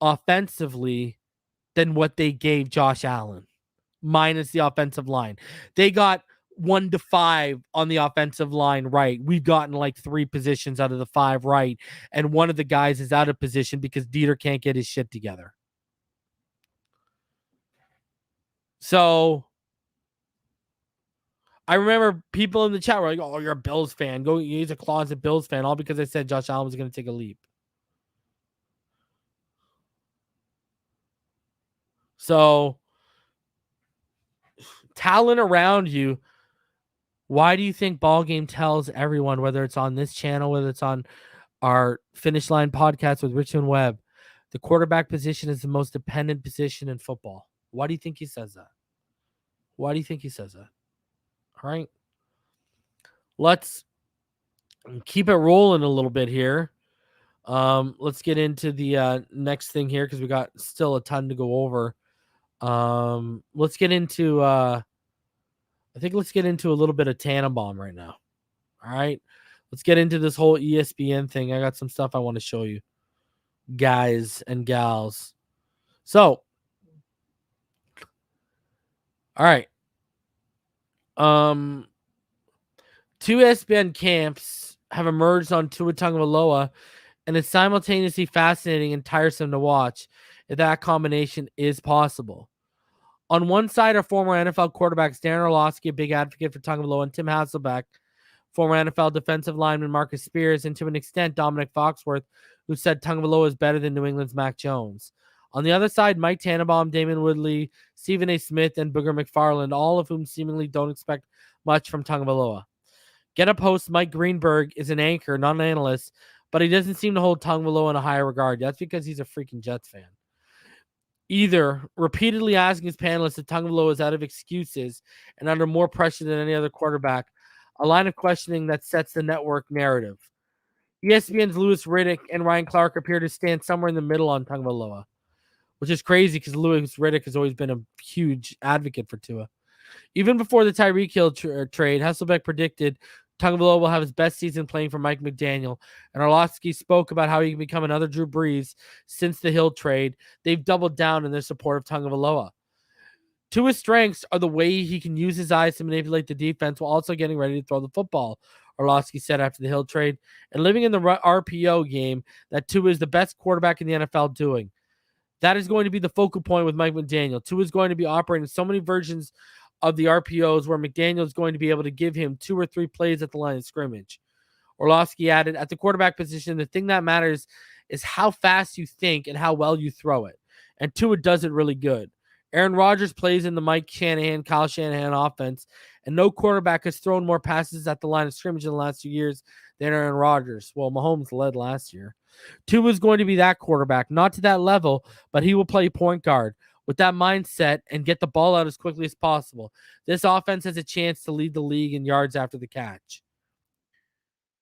offensively than what they gave Josh Allen, minus the offensive line. They got 1 to 5 on the offensive line right. We've gotten like 3 positions out of the 5 right, and one of the guys is out of position because Dieter can't get his shit together. So I remember people in the chat were like, oh, you're a Bills fan. Go, he's a closet Bills fan, all because I said Josh Allen was going to take a leap. So, talent around you. Why do you think Ball Game tells everyone, whether it's on this channel, whether it's on our Finish Line podcast with Richmond Webb, the quarterback position is the most dependent position in football? Why do you think he says that? Why do you think he says that? All right. Let's keep it rolling a little bit here. Let's get into the next thing here because we got still a ton to go over. Let's get into let's get into a little bit of Tannenbaum right now. All right. Let's get into this whole ESPN thing. I got some stuff I want to show you, guys and gals. So, all right. 2 ESPN camps have emerged on Tua Tagovailoa, and it's simultaneously fascinating and tiresome to watch if that combination is possible. On one side are former NFL quarterbacks Darren Orlovsky, a big advocate for Tagovailoa, and Tim Hasselbeck, former NFL defensive lineman Marcus Spears, and to an extent Dominic Foxworth, who said Tagovailoa is better than New England's Mac Jones. On the other side, Mike Tannebaum, Damon Woodley, Stephen A. Smith, and Booger McFarland, all of whom seemingly don't expect much from Tagovailoa. Get Up host Mike Greenberg is an anchor, not an analyst, but he doesn't seem to hold Tagovailoa in a higher regard. That's because he's a freaking Jets fan. Either repeatedly asking his panelists that Tagovailoa is out of excuses and under more pressure than any other quarterback, a line of questioning that sets the network narrative. ESPN's Louis Riddick and Ryan Clark appear to stand somewhere in the middle on Tagovailoa, which is crazy because Louis Riddick has always been a huge advocate for Tua. Even before the Tyreek Hill trade, Hasselbeck predicted Tagovailoa will have his best season playing for Mike McDaniel, and Orlovsky spoke about how he can become another Drew Brees since the Hill trade. They've doubled down in their support of Tagovailoa. Tua's strengths are the way he can use his eyes to manipulate the defense while also getting ready to throw the football, Orlovsky said after the Hill trade, and living in the RPO game that Tua is the best quarterback in the NFL doing. That is going to be the focal point with Mike McDaniel. Tua is going to be operating so many versions of the RPOs where McDaniel is going to be able to give him 2 or 3 plays at the line of scrimmage. Orlovsky added, at the quarterback position, the thing that matters is how fast you think and how well you throw it. And Tua does it really good. Aaron Rodgers plays in the Mike Shanahan, Kyle Shanahan offense, and no quarterback has thrown more passes at the line of scrimmage in the last 2 years than Aaron Rodgers. Well, Mahomes led last year. Tua is going to be that quarterback, not to that level, but he will play point guard with that mindset and get the ball out as quickly as possible. This offense has a chance to lead the league in yards after the catch.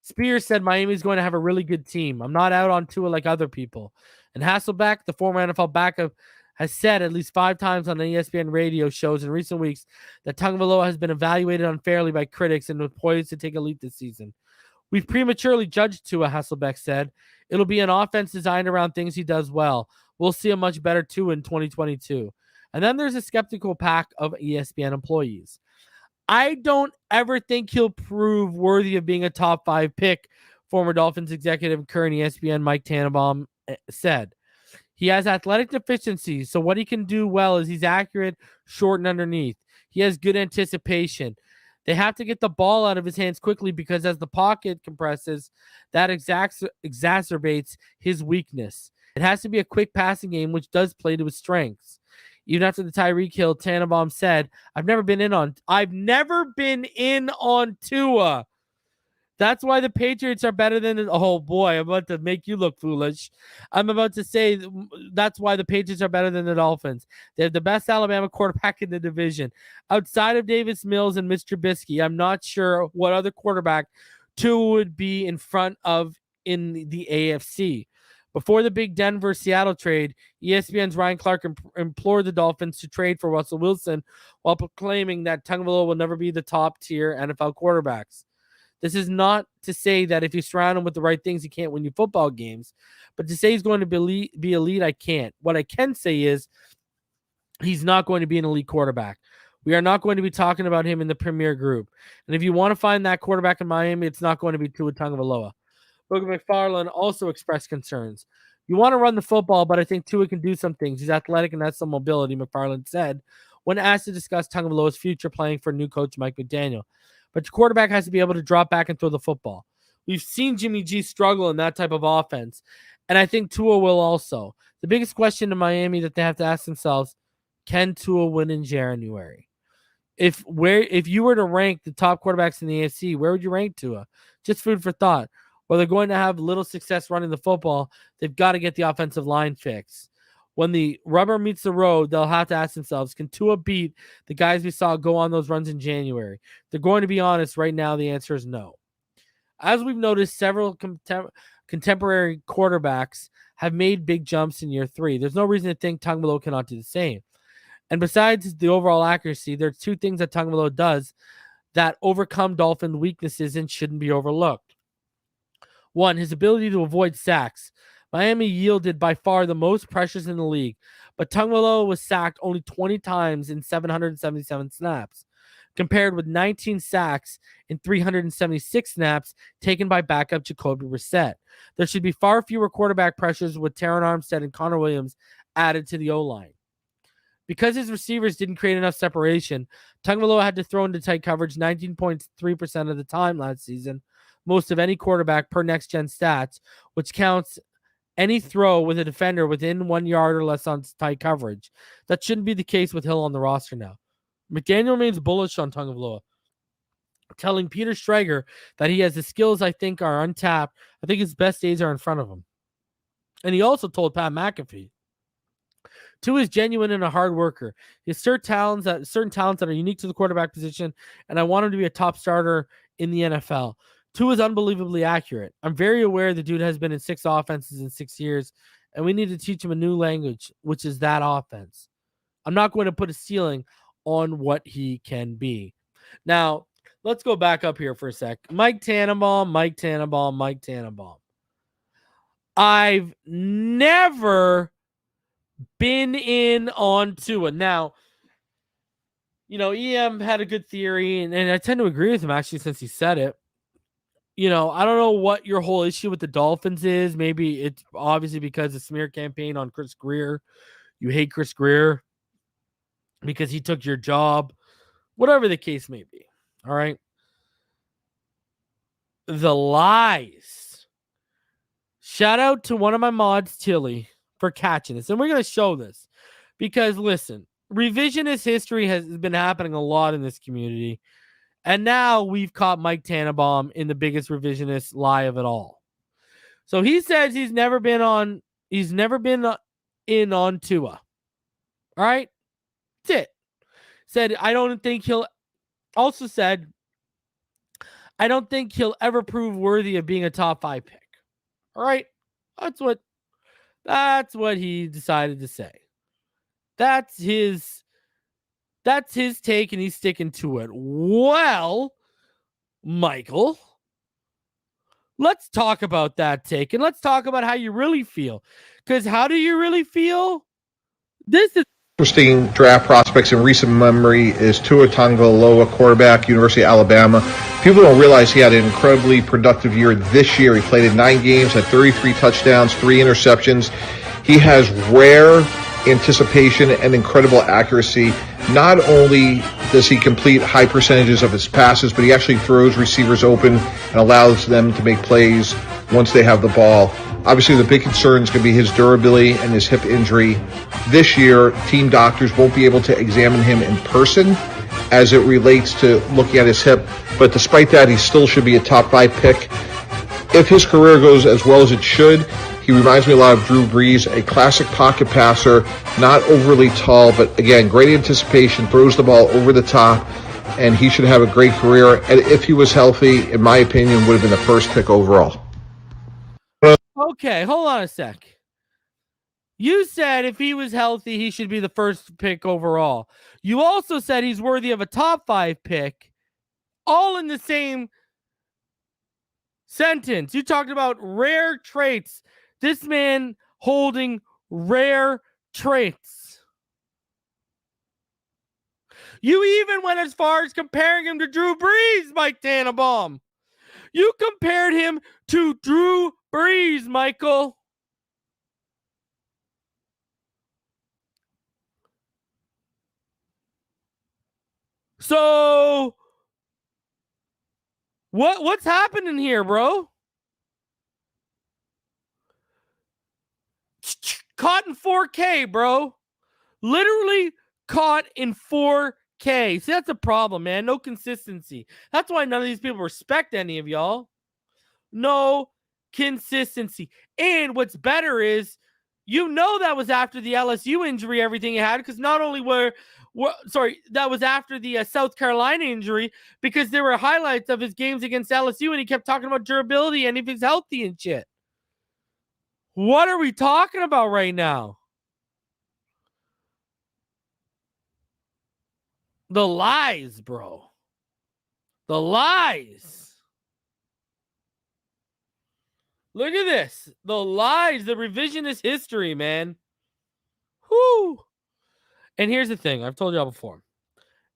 Spears said Miami's going to have a really good team. I'm not out on Tua like other people. And Hasselbeck, the former NFL backup, has said at least 5 times on the ESPN radio shows in recent weeks that Tagovailoa has been evaluated unfairly by critics and was poised to take a leap this season. We've prematurely judged Tua, Hasselbeck said. It'll be an offense designed around things he does well. We'll see a much better Tua in 2022. And then there's a skeptical pack of ESPN employees. I don't ever think he'll prove worthy of being a top 5 pick, former Dolphins executive and current ESPN Mike Tannebaum said. He has athletic deficiencies, so what he can do well is he's accurate, short, and underneath. He has good anticipation. They have to get the ball out of his hands quickly because as the pocket compresses, that exacerbates his weakness. It has to be a quick passing game, which does play to his strengths. Even after the Tyreek Hill, Tannenbaum said, I've never been in on Tua. That's why the Patriots are better than... Oh, boy, I'm about to make you look foolish. I'm about to say that's why the Patriots are better than the Dolphins. They have the best Alabama quarterback in the division. Outside of Davis Mills and Mr. Trubisky, I'm not sure what other quarterback Tua would be in front of in the AFC. Before the big Denver-Seattle trade, ESPN's Ryan Clark implored the Dolphins to trade for Russell Wilson while proclaiming that Tagovailoa will never be the top-tier NFL quarterbacks. This is not to say that if you surround him with the right things, he can't win you football games. But to say he's going to be elite, I can't. What I can say is he's not going to be an elite quarterback. We are not going to be talking about him in the premier group. And if you want to find that quarterback in Miami, it's not going to be Tua Tagovailoa. Booger McFarland also expressed concerns. You want to run the football, but I think Tua can do some things. He's athletic and has some mobility, McFarland said, when asked to discuss Tagovailoa's future playing for new coach Mike McDaniel. But your quarterback has to be able to drop back and throw the football. We've seen Jimmy G struggle in that type of offense, and I think Tua will also. The biggest question in Miami that they have to ask themselves, can Tua win in January? If you were to rank the top quarterbacks in the AFC, where would you rank Tua? Just food for thought. Well, they're going to have little success running the football. They've got to get the offensive line fixed. When the rubber meets the road, they'll have to ask themselves, can Tua beat the guys we saw go on those runs in January? They're going to be honest right now. The answer is no. As we've noticed, several contemporary quarterbacks have made big jumps in year 3. There's no reason to think Tagovailoa cannot do the same. And besides the overall accuracy, there's 2 things that Tagovailoa does that overcome Dolphin weaknesses and shouldn't be overlooked. 1, his ability to avoid sacks. Miami yielded by far the most pressures in the league, but Tagovailoa was sacked only 20 times in 777 snaps, compared with 19 sacks in 376 snaps taken by backup Jacoby Brissett. There should be far fewer quarterback pressures with Terron Armstead and Connor Williams added to the O-line. Because his receivers didn't create enough separation, Tagovailoa had to throw into tight coverage 19.3% of the time last season, most of any quarterback per next-gen stats, which counts any throw with a defender within 1 yard or less on tight coverage. That shouldn't be the case with Hill on the roster now. McDaniel remains bullish on Tagovailoa, telling Peter Schrager that he has the skills I think are untapped. I think his best days are in front of him. And he also told Pat McAfee, Tua is genuine and a hard worker. He has certain talents that are unique to the quarterback position, and I want him to be a top starter in the NFL. Tua is unbelievably accurate. I'm very aware the dude has been in 6 offenses in 6 years, and we need to teach him a new language, which is that offense. I'm not going to put a ceiling on what he can be. Now, let's go back up here for a sec. Mike Tannebaum. I've never been in on Tua. Now, EM had a good theory, and I tend to agree with him, actually, since he said it. I don't know what your whole issue with the Dolphins is. Maybe it's obviously because of smear campaign on Chris Greer. You hate Chris Greer because he took your job. Whatever the case may be. All right. The lies. Shout out to one of my mods, Tilly, for catching this. And we're going to show this because, listen, revisionist history has been happening a lot in this community. And now we've caught Mike Tannebaum in the biggest revisionist lie of it all. So he says he's never been in on Tua. All right? That's it. Said, I don't think he'll ever prove worthy of being a top 5 pick. All right? That's what he decided to say. That's his take, and he's sticking to it. Well, Michael, let's talk about that take, and let's talk about how you really feel. Because how do you really feel? This is interesting draft prospects in recent memory is Tua Tagovailoa, quarterback, University of Alabama. People don't realize he had an incredibly productive year this year. He played in 9 games, had 33 touchdowns, 3 interceptions. He has rare anticipation and incredible accuracy. Not only does he complete high percentages of his passes, but he actually throws receivers open and allows them to make plays once they have the ball. Obviously, the big concern is going to be his durability and his hip injury. This year, team doctors won't be able to examine him in person as it relates to looking at his hip. But despite that, he still should be a top 5 pick. If his career goes as well as it should, he reminds me a lot of Drew Brees, a classic pocket passer, not overly tall, but again, great anticipation, throws the ball over the top, and he should have a great career. And if he was healthy, in my opinion, would have been the first pick overall. Okay, hold on a sec. You said if he was healthy, he should be the first pick overall. You also said he's worthy of a top 5 pick, all in the same sentence. You talked about rare traits. This man holding rare traits. You even went as far as comparing him to Drew Brees, Mike Tannebaum. You compared him to Drew Brees, Michael. So, what's happening here, bro? Caught in 4K, bro. Literally caught in 4K. See, that's a problem, man. No consistency. That's why none of these people respect any of y'all. No consistency. And what's better is, that was after the LSU injury, everything he had, because not only that was after the South Carolina injury, because there were highlights of his games against LSU, and he kept talking about durability and if he's healthy and shit. What are we talking about right now? The lies, bro. The lies. Look at this. The lies, the revisionist history, man. Whoo. And here's the thing. I've told y'all before.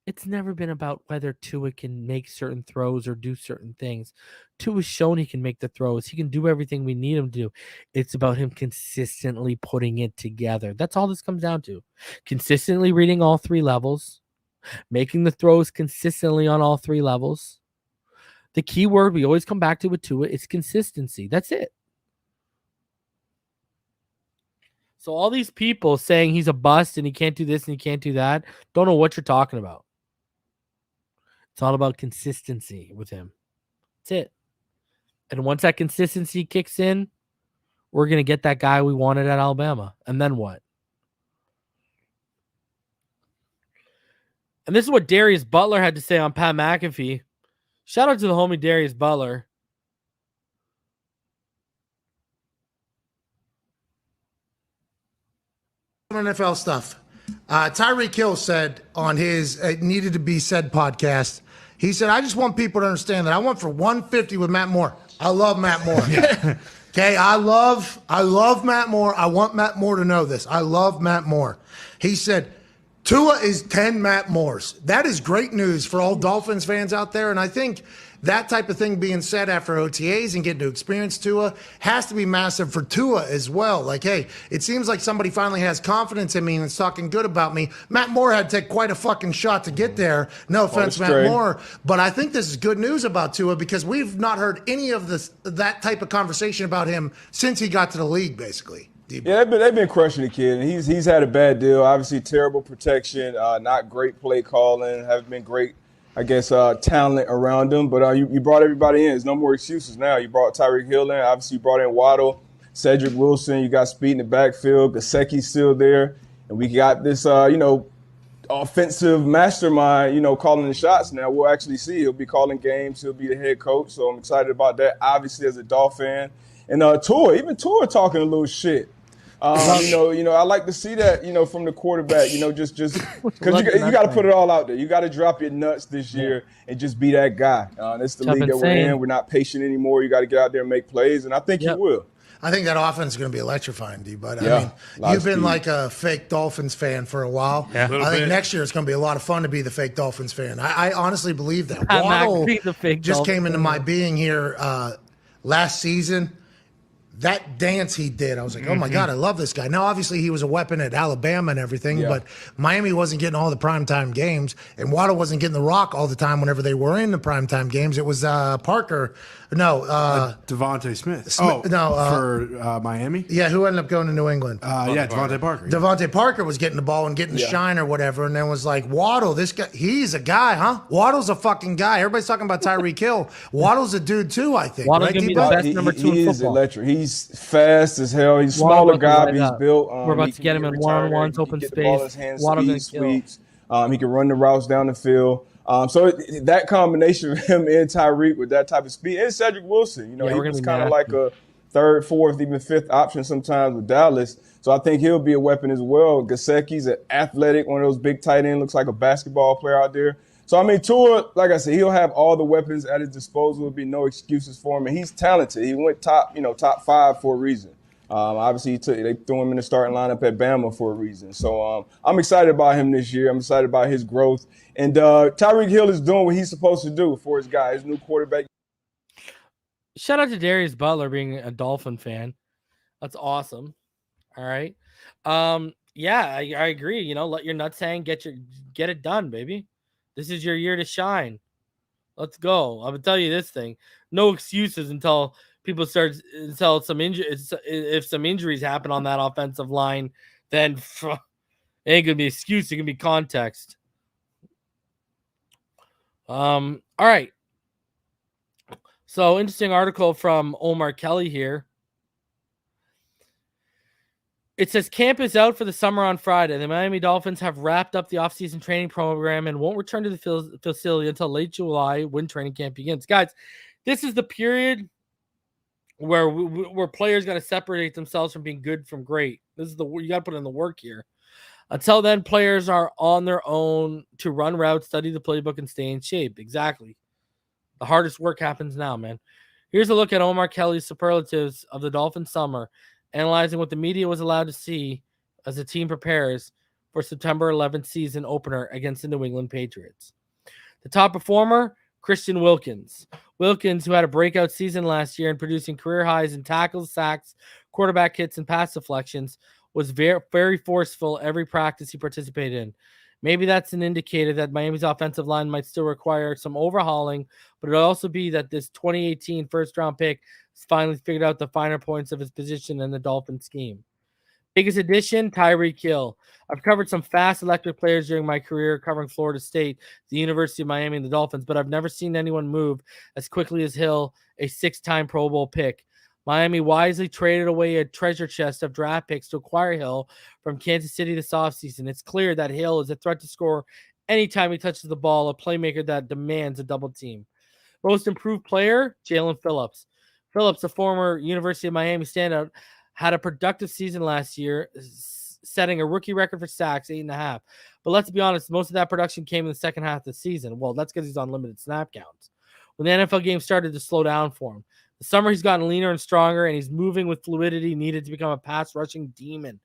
It's never been about whether Tua can make certain throws or do certain things. Tua's shown he can make the throws. He can do everything we need him to do. It's about him consistently putting it together. That's all this comes down to. Consistently reading all three levels, making the throws consistently on all three levels. The key word we always come back to with Tua is consistency. That's it. So all these people saying he's a bust and he can't do this and he can't do that, don't know what you're talking about. It's all about consistency with him. That's it. And once that consistency kicks in, we're going to get that guy we wanted at Alabama. And then what? And this is what Darius Butler had to say on Pat McAfee. Shout out to the homie Darius Butler. NFL stuff. Tyreek Hill said on his It Needed to Be Said podcast, he said, I just want people to understand that I went for 150 with Matt Moore. I love Matt Moore. Okay, I love Matt Moore. I want Matt Moore to know this. I love Matt Moore. He said, Tua is 10 Matt Moores. That is great news for all Dolphins fans out there, and I think that type of thing being said after OTAs and getting to experience Tua has to be massive for Tua as well. Like, hey, it seems like somebody finally has confidence in me and is talking good about me. Matt Moore had to take quite a fucking shot to get there. No offense, Matt Moore. But I think this is good news about Tua because we've not heard any of that type of conversation about him since he got to the league, basically. Yeah, they've been crushing the kid. And he's had a bad deal. Obviously, terrible protection, not great play calling, haven't been great, I guess, talent around him. But you brought everybody in. There's no more excuses now. You brought Tyreek Hill in. Obviously, you brought in Waddle, Cedric Wilson. You got speed in the backfield. Gesicki's still there. And we got this, offensive mastermind, calling the shots now. We'll actually see. He'll be calling games. He'll be the head coach. So I'm excited about that, obviously, as a Dolphin fan. And Tua talking a little shit. I like to see that, from the quarterback, just because you got to put it all out there. You got to drop your nuts this year and just be that guy. That's the league that we're in. We're not patient anymore. You got to get out there and make plays, and I think you will. I think that offense is going to be electrifying, D-Bud. I mean, you've been like a fake Dolphins fan for a while. Yeah. I think next year it's going to be a lot of fun to be the fake Dolphins fan. I honestly believe that. Waddle just came into my being here last season. That dance he did, I was like, oh, my God, I love this guy. Now, obviously, he was a weapon at Alabama and everything, but Miami wasn't getting all the primetime games, and Waddle wasn't getting the rock all the time whenever they were in the primetime games. It was Parker. No. Devontae Smith. For Miami? Yeah, who ended up going to New England? Devontae Parker. Devontae Parker was getting the ball and getting the shine or whatever, and then was like, Waddle, this guy, he's a guy, huh? Waddle's a fucking guy. Everybody's talking about Tyreek Hill. Waddle's a dude, too, I think. Waddle's going to be the best number 2 in football. He is electric. He's fast as hell. He's a smaller guy, but he's built. We're about to get him in one-on-ones, open space. Waddle's sweeps. He can run the routes down the field. So that combination of him and Tyreek with that type of speed, and Cedric Wilson, he's kind of like a third, fourth, even fifth option sometimes with Dallas. So I think he'll be a weapon as well. Gesicki's an athletic, one of those big tight end, looks like a basketball player out there. So, I mean, Tua, like I said, he'll have all the weapons at his disposal. There'll be no excuses for him. And he's talented. He went top 5 for a reason. Obviously, they threw him in the starting lineup at Bama for a reason. So I'm excited about him this year. I'm excited about his growth. And Tyreek Hill is doing what he's supposed to do for his guy, his new quarterback. Shout out to Darius Butler being a Dolphin fan. That's awesome. All right. I agree. Let your nuts hang. Get it done, baby. This is your year to shine. Let's go. I'm gonna tell you this thing. No excuses until some injuries. If some injuries happen on that offensive line, then it ain't gonna be excuse. It can be context. All right. So interesting article from Omar Kelly here. It says camp is out for the summer on Friday. The Miami Dolphins have wrapped up the offseason training program and won't return to the facility until late July when training camp begins. Guys, this is the period where players got to separate themselves from being good from great. This is you got to put in the work here. Until then, players are on their own to run routes, study the playbook, and stay in shape. Exactly. The hardest work happens now, man. Here's a look at Omar Kelly's superlatives of the Dolphins summer, analyzing what the media was allowed to see as the team prepares for September 11th season opener against the New England Patriots. The top performer, Christian Wilkins. Wilkins, who had a breakout season last year and producing career highs in tackles, sacks, quarterback hits, and pass deflections, was very, very forceful every practice he participated in. Maybe that's an indicator that Miami's offensive line might still require some overhauling, but it'll also be that this 2018 first-round pick has finally figured out the finer points of his position in the Dolphin scheme. Biggest addition, Tyreek Hill. I've covered some fast electric players during my career covering Florida State, the University of Miami, and the Dolphins, but I've never seen anyone move as quickly as Hill, a 6-time Pro Bowl pick. Miami wisely traded away a treasure chest of draft picks to acquire Hill from Kansas City this offseason. It's clear that Hill is a threat to score anytime he touches the ball, a playmaker that demands a double team. Most improved player, Jalen Phillips. Phillips, a former University of Miami standout, had a productive season last year, setting a rookie record for sacks, 8.5. But let's be honest, most of that production came in the second half of the season. Well, that's because he's on limited snap counts. When the NFL game started to slow down for him. The summer, he's gotten leaner and stronger, and he's moving with fluidity needed to become a pass-rushing demon.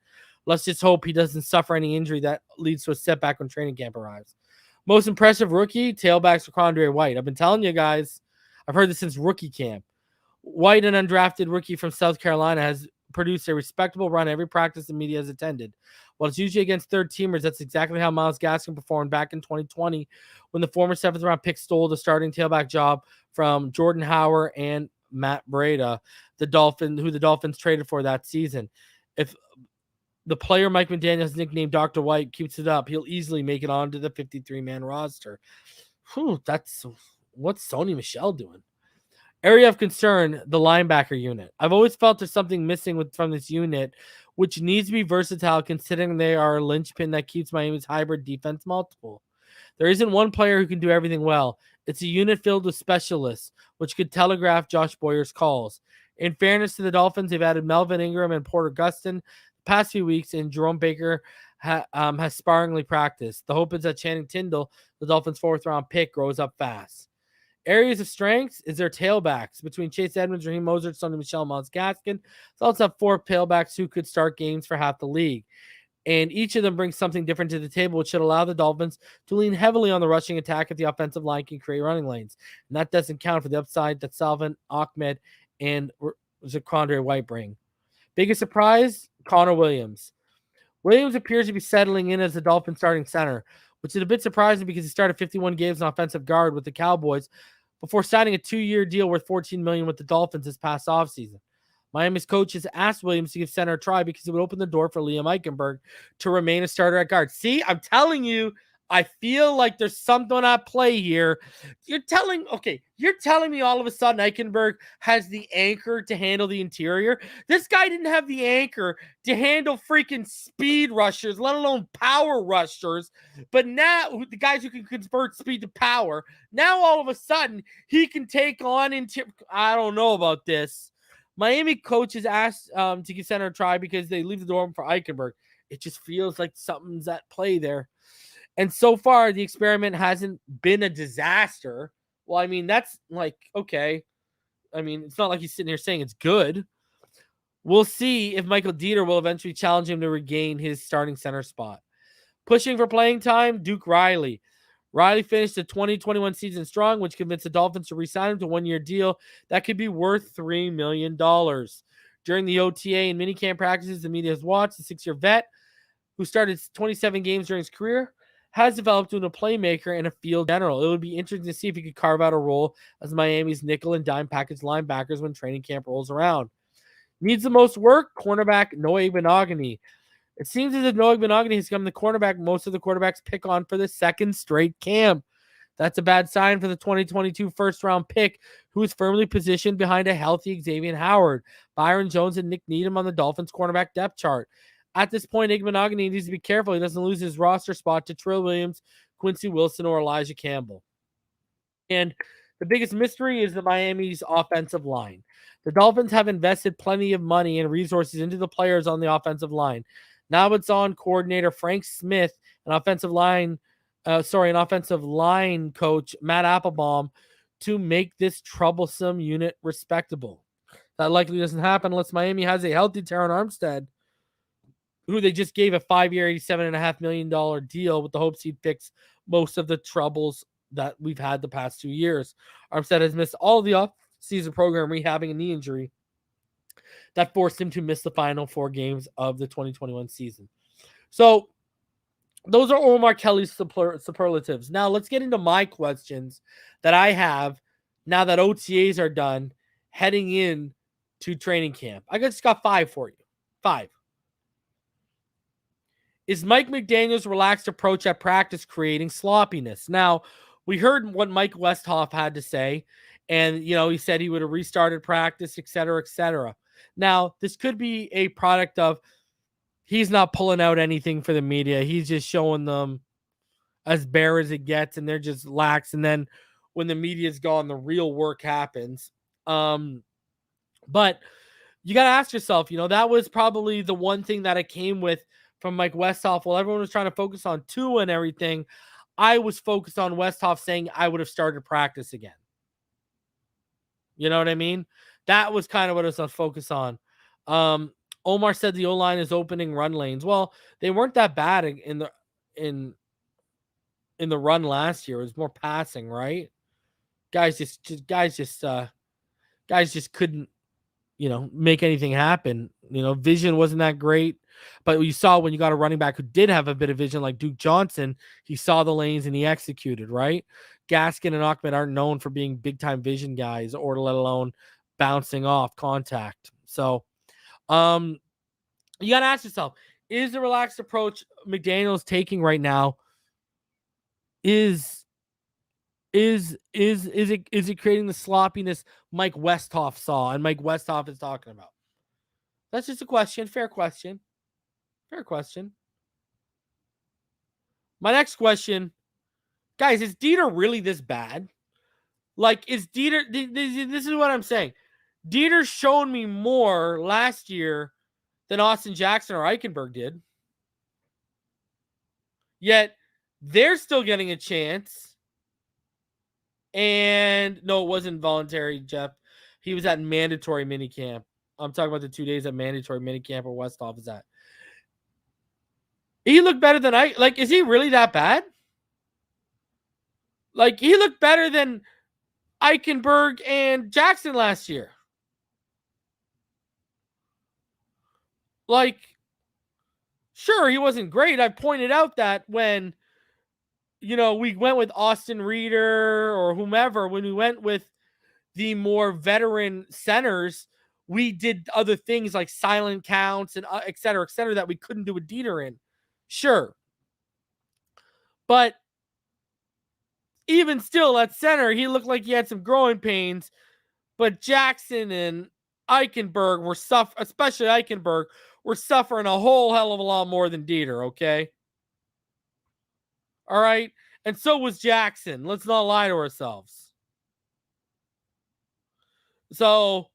Let's just hope he doesn't suffer any injury that leads to a setback when training camp arrives. Most impressive rookie, tailbacks for Condre White. I've been telling you guys, I've heard this since rookie camp. White, an undrafted rookie from South Carolina, has produced a respectable run every practice the media has attended. While it's usually against third-teamers, that's exactly how Myles Gaskin performed back in 2020 when the former 7th-round pick stole the starting tailback job from Jordan Howard and Matt Breida, who the Dolphins traded for that season. If the player Mike McDaniel's nicknamed Dr. White keeps it up, he'll easily make it onto the 53-man roster. What's Sony Michel doing? Area of concern, the linebacker unit. I've always felt there's something missing from this unit, which needs to be versatile considering they are a linchpin that keeps Miami's hybrid defense multiple. There isn't one player who can do everything well. It's a unit filled with specialists, which could telegraph Josh Boyer's calls. In fairness to the Dolphins, they've added Melvin Ingram and Porter Agustin the past few weeks, and Jerome Baker has sparingly practiced. The hope is that Channing Tindall, the Dolphins' 4th-round pick, grows up fast. Areas of strength is their tailbacks. Between Chase Edmonds, Raheem Mostert, Sony Michel, Myles Gaskin, they also have 4 tailbacks who could start games for half the league. And each of them brings something different to the table, which should allow the Dolphins to lean heavily on the rushing attack if the offensive line can create running lanes. And that doesn't count for the upside that Salvin, Ahmed, and Condre White bring. Biggest surprise, Connor Williams. Williams appears to be settling in as the Dolphins starting center, which is a bit surprising because he started 51 games on offensive guard with the Cowboys before signing a 2-year deal worth $14 million with the Dolphins this past offseason. Miami's coach has asked Williams to give center a try because it would open the door for Liam Eichenberg to remain a starter at guard. See, I'm telling you, I feel like there's something at play here. You're telling me all of a sudden Eichenberg has the anchor to handle the interior. This guy didn't have the anchor to handle freaking speed rushers, let alone power rushers. But now the guys who can convert speed to power, now all of a sudden he can take on I don't know about this. Miami coach is asked to give center a try because they leave the door open for Eichenberg. It just feels like something's at play there. And so far, the experiment hasn't been a disaster. Well, I mean, that's like, okay. I mean, it's not like he's sitting here saying it's good. We'll see if Michael Dieter will eventually challenge him to regain his starting center spot. Pushing for playing time, Duke Riley. Riley finished the 2021 season strong, which convinced the Dolphins to re-sign him to a 1-year deal that could be worth $3 million. During the OTA and minicamp practices the media has watched, the 6-year vet, who started 27 games during his career, has developed into a playmaker and a field general. It would be interesting to see if he could carve out a role as Miami's nickel and dime package linebackers when training camp rolls around. Needs the most work, cornerback Noah Benogany. It seems as if Noah Benogany has become the cornerback most of the quarterbacks pick on for the 2nd straight camp. That's a bad sign for the 2022 first-round pick, who is firmly positioned behind a healthy Xavier Howard, Byron Jones, and Nick Needham on the Dolphins' cornerback depth chart. At this point, Igbenogany needs to be careful he doesn't lose his roster spot to Trill Williams, Quincy Wilson, or Elijah Campbell. And the biggest mystery is the Miami's offensive line. The Dolphins have invested plenty of money and resources into the players on the offensive line. Now it's on coordinator Frank Smith and offensive line coach Matt Applebaum to make this troublesome unit respectable. That likely doesn't happen unless Miami has a healthy Terron Armstead. who they just gave a 5-year, $87.5 million deal with the hopes he'd fix most of the troubles that we've had the past 2 years. Armstead has missed all the off-season program rehabbing a knee injury that forced him to miss the final 4 games of the 2021 season. So those are Omar Kelly's superlatives. Now let's get into my questions that I have now that OTAs are done, heading in to training camp. I just got 5 for you. 5. Is Mike McDaniel's relaxed approach at practice creating sloppiness? Now, we heard what Mike Westhoff had to say, and, he said he would have restarted practice, et cetera, et cetera. Now, this could be a product of he's not pulling out anything for the media. He's just showing them as bare as it gets, and they're just lax. And then when the media's gone, the real work happens. But you got to ask yourself, that was probably the one thing that it came with from Mike Westhoff. While everyone was trying to focus on Tua and everything, I was focused on Westhoff saying I would have started practice again. You know what I mean? That was kind of what I was focused on. Omar said the O-line is opening run lanes. Well, they weren't that bad in the run last year. It was more passing, right? Guys just couldn't, make anything happen. Vision wasn't that great, but you saw when you got a running back who did have a bit of vision, like Duke Johnson, he saw the lanes and he executed, right? Gaskin and Ahmed aren't known for being big time vision guys, or let alone bouncing off contact. So, you got to ask yourself, is the relaxed approach McDaniel's taking right now, is it creating the sloppiness Mike Westhoff saw and Mike Westhoff is talking about? That's just a question. Fair question. My next question, guys, is Dieter really this bad? Like, is Dieter, this is what I'm saying. Dieter's shown me more last year than Austin Jackson or Eichenberg did. Yet, they're still getting a chance. And no, it wasn't voluntary, Jeff. He was at mandatory minicamp. I'm talking about the 2 days at mandatory minicamp where Westhoff is at. He looked better than is he really that bad? Like, he looked better than Eichenberg and Jackson last year. Like, sure, he wasn't great. I pointed out that when, we went with Austin Reeder or whomever, when we went with the more veteran centers, we did other things like silent counts and et cetera, that we couldn't do with Dieter in. Sure. But even still at center, he looked like he had some growing pains. But Jackson and Eichenberg were especially Eichenberg, were suffering a whole hell of a lot more than Dieter, okay? All right? And so was Jackson. Let's not lie to ourselves. So,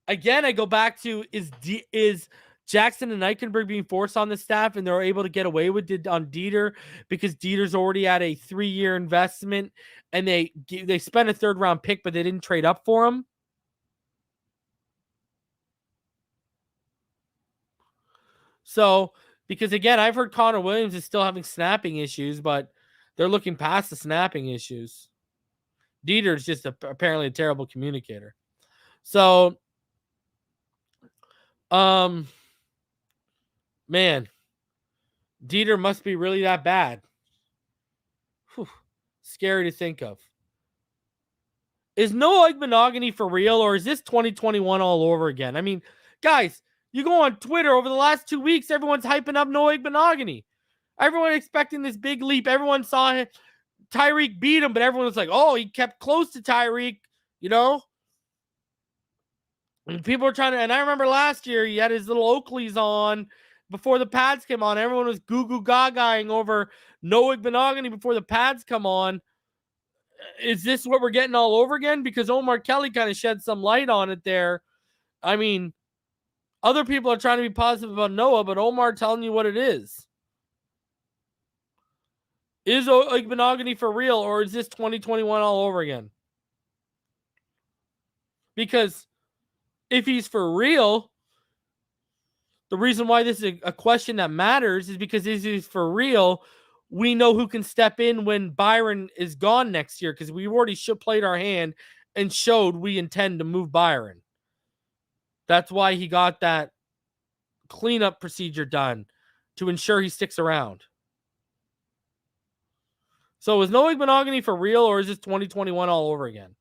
again, I go back to, is Jackson and Eichenberg being forced on the staff and they're able to get away with it on Dieter because Dieter's already had a 3-year investment and they spent a 3rd-round pick, but they didn't trade up for him? So, because again, I've heard Connor Williams is still having snapping issues, but they're looking past the snapping issues. Dieter's just apparently a terrible communicator. So, man, Dieter must be really that bad. Whew. Scary to think of. Is Noah Igbenogany for real, or is this 2021 all over again? I mean, guys, you go on Twitter over the last 2 weeks, everyone's hyping up Noah Igbenogany. Everyone expecting this big leap. Everyone saw him. Tyreek beat him, but everyone was like, oh, he kept close to Tyreek, And people were trying to, and I remember last year he had his little Oakleys on before the pads came on. Everyone was goo-goo gagaing over Noah Igbenogany before the pads come on. Is this what we're getting all over again? Because Omar Kelly kind of shed some light on it there. I mean, other people are trying to be positive about Noah, but Omar telling you what it is. Is Igbenogany for real, or is this 2021 all over again? Because if he's for real, the reason why this is a question that matters is because this is for real. We know who can step in when Byron is gone next year because we've already played our hand and showed we intend to move Byron. That's why he got that cleanup procedure done to ensure he sticks around. So is Noah Monogamy for real, or is this 2021 all over again?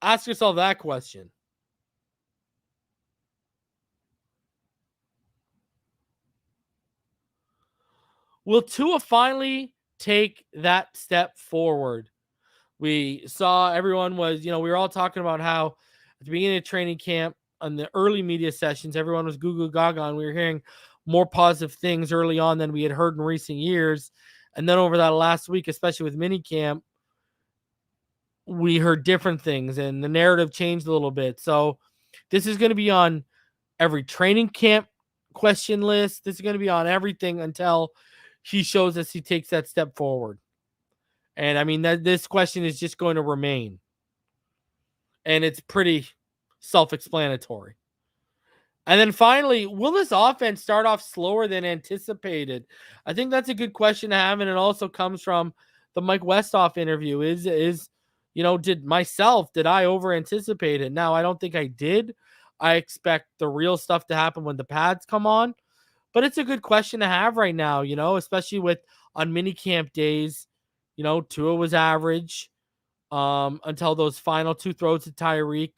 Ask yourself that question. Will Tua finally take that step forward? We saw everyone was, we were all talking about how at the beginning of training camp on the early media sessions, everyone was goo goo gaga, and we were hearing more positive things early on than we had heard in recent years. And then over that last week, especially with minicamp, we heard different things and the narrative changed a little bit. So this is going to be on every training camp question list. This is going to be on everything until he shows us he takes that step forward. And I mean, this question is just going to remain. And it's pretty self-explanatory. And then finally, will this offense start off slower than anticipated? I think that's a good question to have. And it also comes from the Mike Westhoff interview. Did I over anticipate it? Now, I don't think I did. I expect the real stuff to happen when the pads come on. But it's a good question to have right now, especially on minicamp days. Tua was average until those final two throws to Tyreek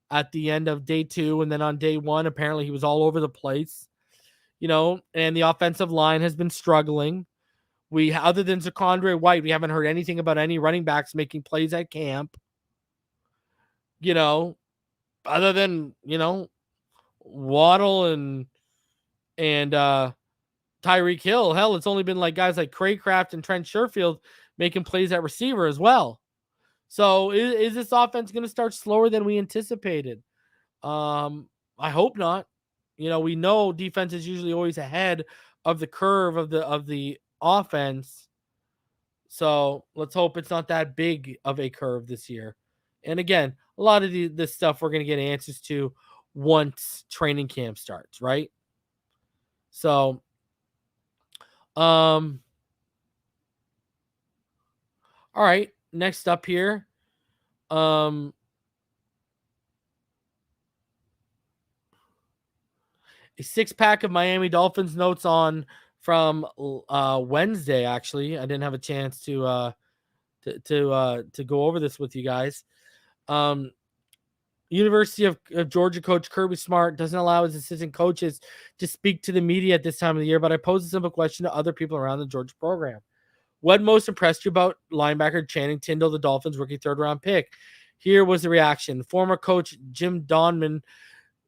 at the end of day 2. And then on day 1, apparently he was all over the place, and the offensive line has been struggling. Other than Zakondre White, we haven't heard anything about any running backs making plays at camp. Other than, Waddle and Tyreek Hill. Hell, it's only been like guys like Craycraft and Trent Sherfield making plays at receiver as well. So is this offense going to start slower than we anticipated? I hope not. We know defense is usually always ahead of the curve of the offense. So let's hope it's not that big of a curve this year. And again, a lot of this stuff we're going to get answers to once training camp starts, right? So, all right, next up here. A 6-pack of Miami Dolphins notes from Wednesday. Actually, I didn't have a chance to go over this with you guys. University of Georgia coach Kirby Smart doesn't allow his assistant coaches to speak to the media at this time of the year, but I posed a simple question to other people around the Georgia program. What most impressed you about linebacker Channing Tindall, the Dolphins' rookie third-round pick? Here was the reaction. Former coach Jim Donman,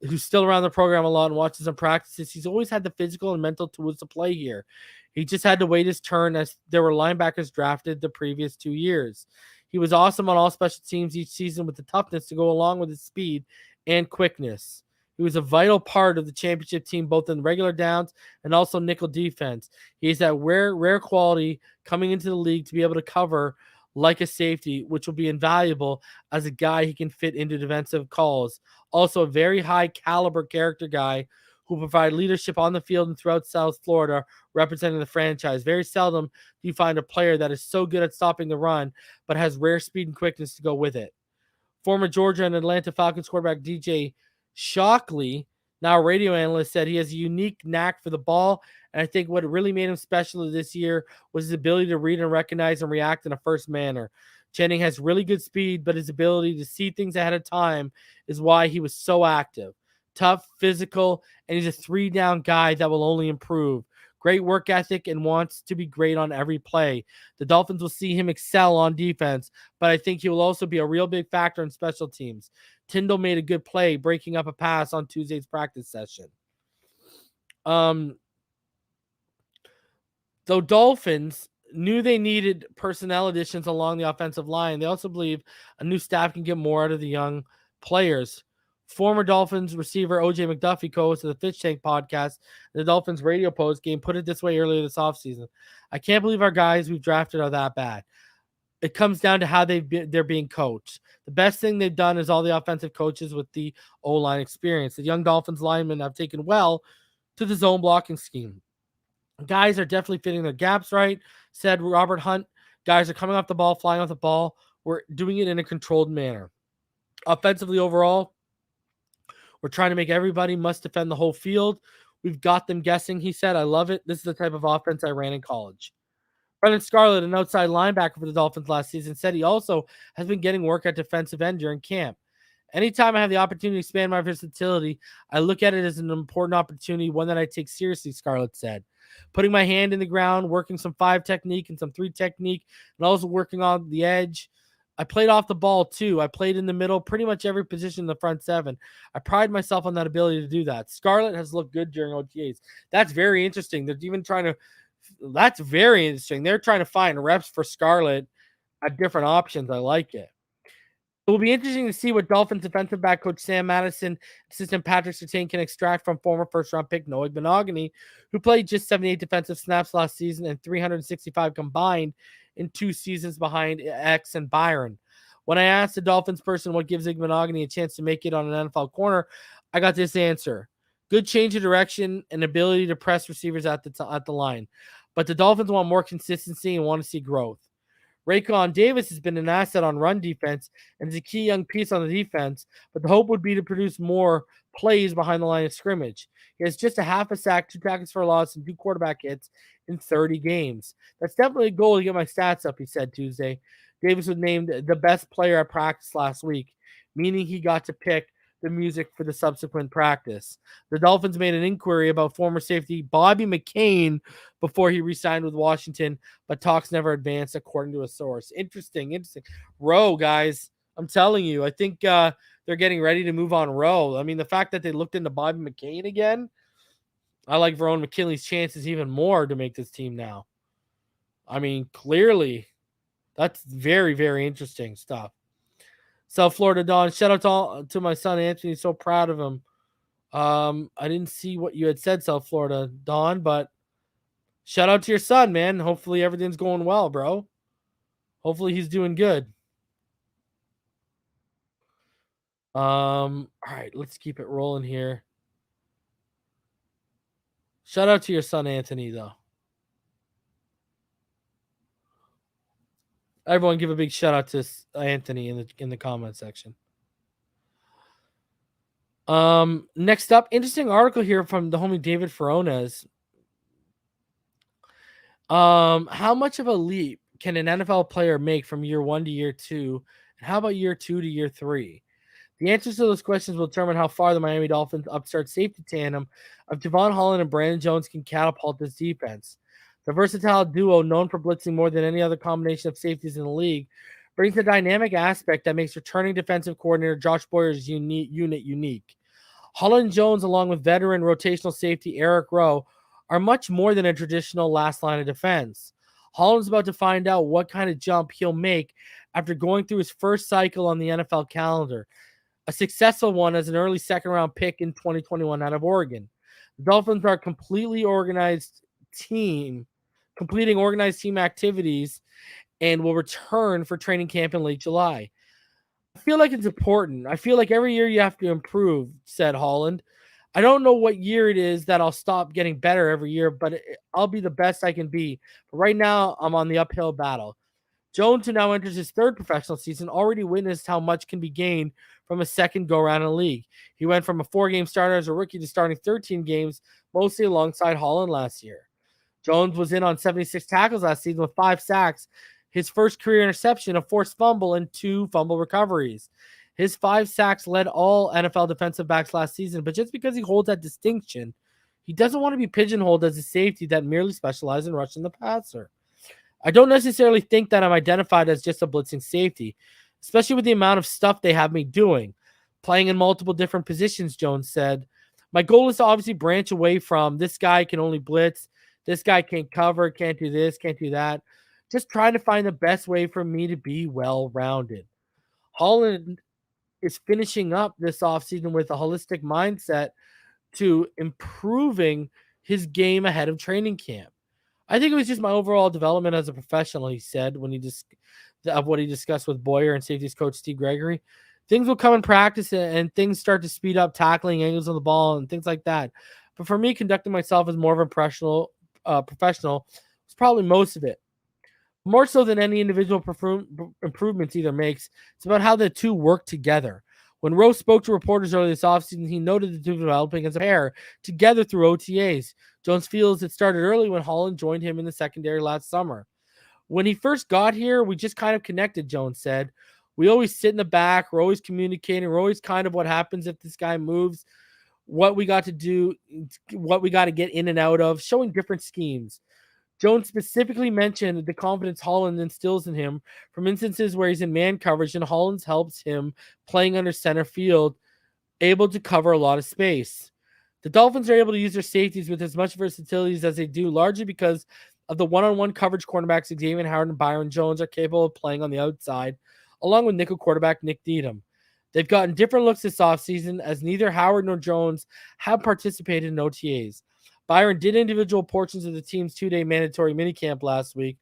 who's still around the program a lot and watches some practices, he's always had the physical and mental tools to play here. He just had to wait his turn as there were linebackers drafted the previous 2 years. He was awesome on all special teams each season with the toughness to go along with his speed and quickness. He was a vital part of the championship team, both in regular downs and also nickel defense. He has that rare quality coming into the league to be able to cover like a safety, which will be invaluable as a guy he can fit into defensive calls. Also a very high caliber character guy who provide leadership on the field and throughout South Florida, representing the franchise. Very seldom do you find a player that is so good at stopping the run, but has rare speed and quickness to go with it. Former Georgia and Atlanta Falcons quarterback DJ Shockley, now a radio analyst, said he has a unique knack for the ball, and I think what really made him special this year was his ability to read and recognize and react in a first manner. Channing has really good speed, but his ability to see things ahead of time is why he was so active. Tough, physical, and he's a 3-down guy that will only improve. Great work ethic and wants to be great on every play. The Dolphins will see him excel on defense, but I think he will also be a real big factor in special teams. Tindall made a good play breaking up a pass on Tuesday's practice session. The Dolphins knew they needed personnel additions along the offensive line. They also believe a new staff can get more out of the young players. Former Dolphins receiver O.J. McDuffie, co-host of the Fish Tank podcast, the Dolphins radio post game, put it this way earlier this offseason. I can't believe our guys we've drafted are that bad. it comes down to how they're being coached. The best thing they've done is all the offensive coaches with the O-line experience. The young Dolphins linemen have taken well to the zone blocking scheme. Guys are definitely fitting their gaps right, said Robert Hunt. Guys are coming off the ball, flying off the ball. We're doing it in a controlled manner. Offensively overall, we're trying to make everybody must defend the whole field. We've got them guessing, he said. I love it. This is the type of offense I ran in college. Brendan Scarlett, an outside linebacker for the Dolphins last season, said he also has been getting work at defensive end during camp. Anytime I have the opportunity to expand my versatility, I look at it as an important opportunity, one that I take seriously, Scarlett said. Putting my hand in the ground, working some 5 technique and some 3 technique, and also working on the edge. I played off the ball too. I played in the middle, pretty much every position in the front 7. I pride myself on that ability to do that. Scarlett has looked good during OTAs. That's very interesting. They're even trying to That's very interesting. They're trying to find reps for Scarlett at different options. I like it. It will be interesting to see what Dolphins defensive back coach Sam Madison, assistant Patrick Surtain can extract from former first-round pick Noah Benogany, who played just 78 defensive snaps last season and 365 combined in 2 seasons behind X and Byron. When I asked the Dolphins person what gives Benogany a chance to make it on an NFL corner, I got this answer. Good change of direction and ability to press receivers at the line. But the Dolphins want more consistency and want to see growth. Raekwon Davis has been an asset on run defense and is a key young piece on the defense, but the hope would be to produce more plays behind the line of scrimmage. He has just a half a sack, 2 tackles for a loss, and 2 quarterback hits in 30 games. That's definitely a goal to get my stats up, he said Tuesday. Davis was named the best player at practice last week, meaning he got to pick the music for the subsequent practice. The Dolphins made an inquiry about former safety Bobby McCain before he re-signed with Washington, but talks never advanced, according to a source. Interesting. Rowe, guys, I'm telling you, I think they're getting ready to move on Rowe. I mean, the fact that they looked into Bobby McCain again, I like Verone McKinley's chances even more to make this team now. I mean, clearly, that's very, very interesting stuff. South Florida Don, shout out to my son Anthony. So proud of him. I didn't see what you had said, South Florida Don, but shout out to your son, man. Hopefully everything's going well, bro. Hopefully he's doing good. All right, let's keep it rolling here. Shout out to your son Anthony, though. Everyone give a big shout out to Anthony in the comment section. Next up, interesting article here from the homie David Ferones. How much of a leap can an NFL player make from year 1 to year 2? And how about year 2 to year 3? The answers to those questions will determine how far the Miami Dolphins upstart safety tandem of Jevon, Holland, and Brandon Jones can catapult this defense. The versatile duo, known for blitzing more than any other combination of safeties in the league, brings a dynamic aspect that makes returning defensive coordinator Josh Boyer's unit unique. Holland and Jones, along with veteran rotational safety Eric Rowe, are much more than a traditional last line of defense. Holland's about to find out what kind of jump he'll make after going through his first cycle on the NFL calendar, a successful one as an early second-round pick in 2021 out of Oregon. The Dolphins are completing organized team activities and will return for training camp in late July. I feel like it's important. I feel like every year you have to improve, said Holland. I don't know what year it is that I'll stop getting better every year, but I'll be the best I can be. But right now, I'm on the uphill battle. Jones, who now enters his 3rd professional season, already witnessed how much can be gained from a second go-around in the league. He went from a 4-game starter as a rookie to starting 13 games, mostly alongside Holland last year. Jones was in on 76 tackles last season with 5 sacks, his first career interception, a forced fumble, and 2 fumble recoveries. His 5 sacks led all NFL defensive backs last season, but just because he holds that distinction, he doesn't want to be pigeonholed as a safety that merely specializes in rushing the passer. I don't necessarily think that I'm identified as just a blitzing safety, especially with the amount of stuff they have me doing, playing in multiple different positions, Jones said. My goal is to obviously branch away from this guy can only blitz, this guy can't cover, can't do this, can't do that. Just trying to find the best way for me to be well-rounded. Holland is finishing up this offseason with a holistic mindset to improving his game ahead of training camp. I think it was just my overall development as a professional, he said, when he just of what he discussed with Boyer and safeties coach Steve Gregory. Things will come in practice and things start to speed up, tackling angles on the ball and things like that. But for me, conducting myself as more of a professional was probably most of it. More so than any individual improvements either makes, it's about how the two work together. When Rose spoke to reporters earlier this offseason, he noted the two developing as a pair together through OTAs. Jones feels it started early when Holland joined him in the secondary last summer. When he first got here, we just kind of connected, Jones said. We always sit in the back. We're always communicating. We're always kind of what happens if this guy moves, what we got to do, what we got to get in and out of, showing different schemes. Jones specifically mentioned the confidence Holland instills in him from instances where he's in man coverage and Holland helps him playing under center field, able to cover a lot of space. The Dolphins are able to use their safeties with as much versatility as they do, largely because of the one-on-one coverage cornerbacks Xavier Howard and Byron Jones are capable of playing on the outside, along with nickel quarterback Nick Needham. They've gotten different looks this offseason as neither Howard nor Jones have participated in OTAs. Byron did individual portions of the team's 2-day mandatory minicamp last week,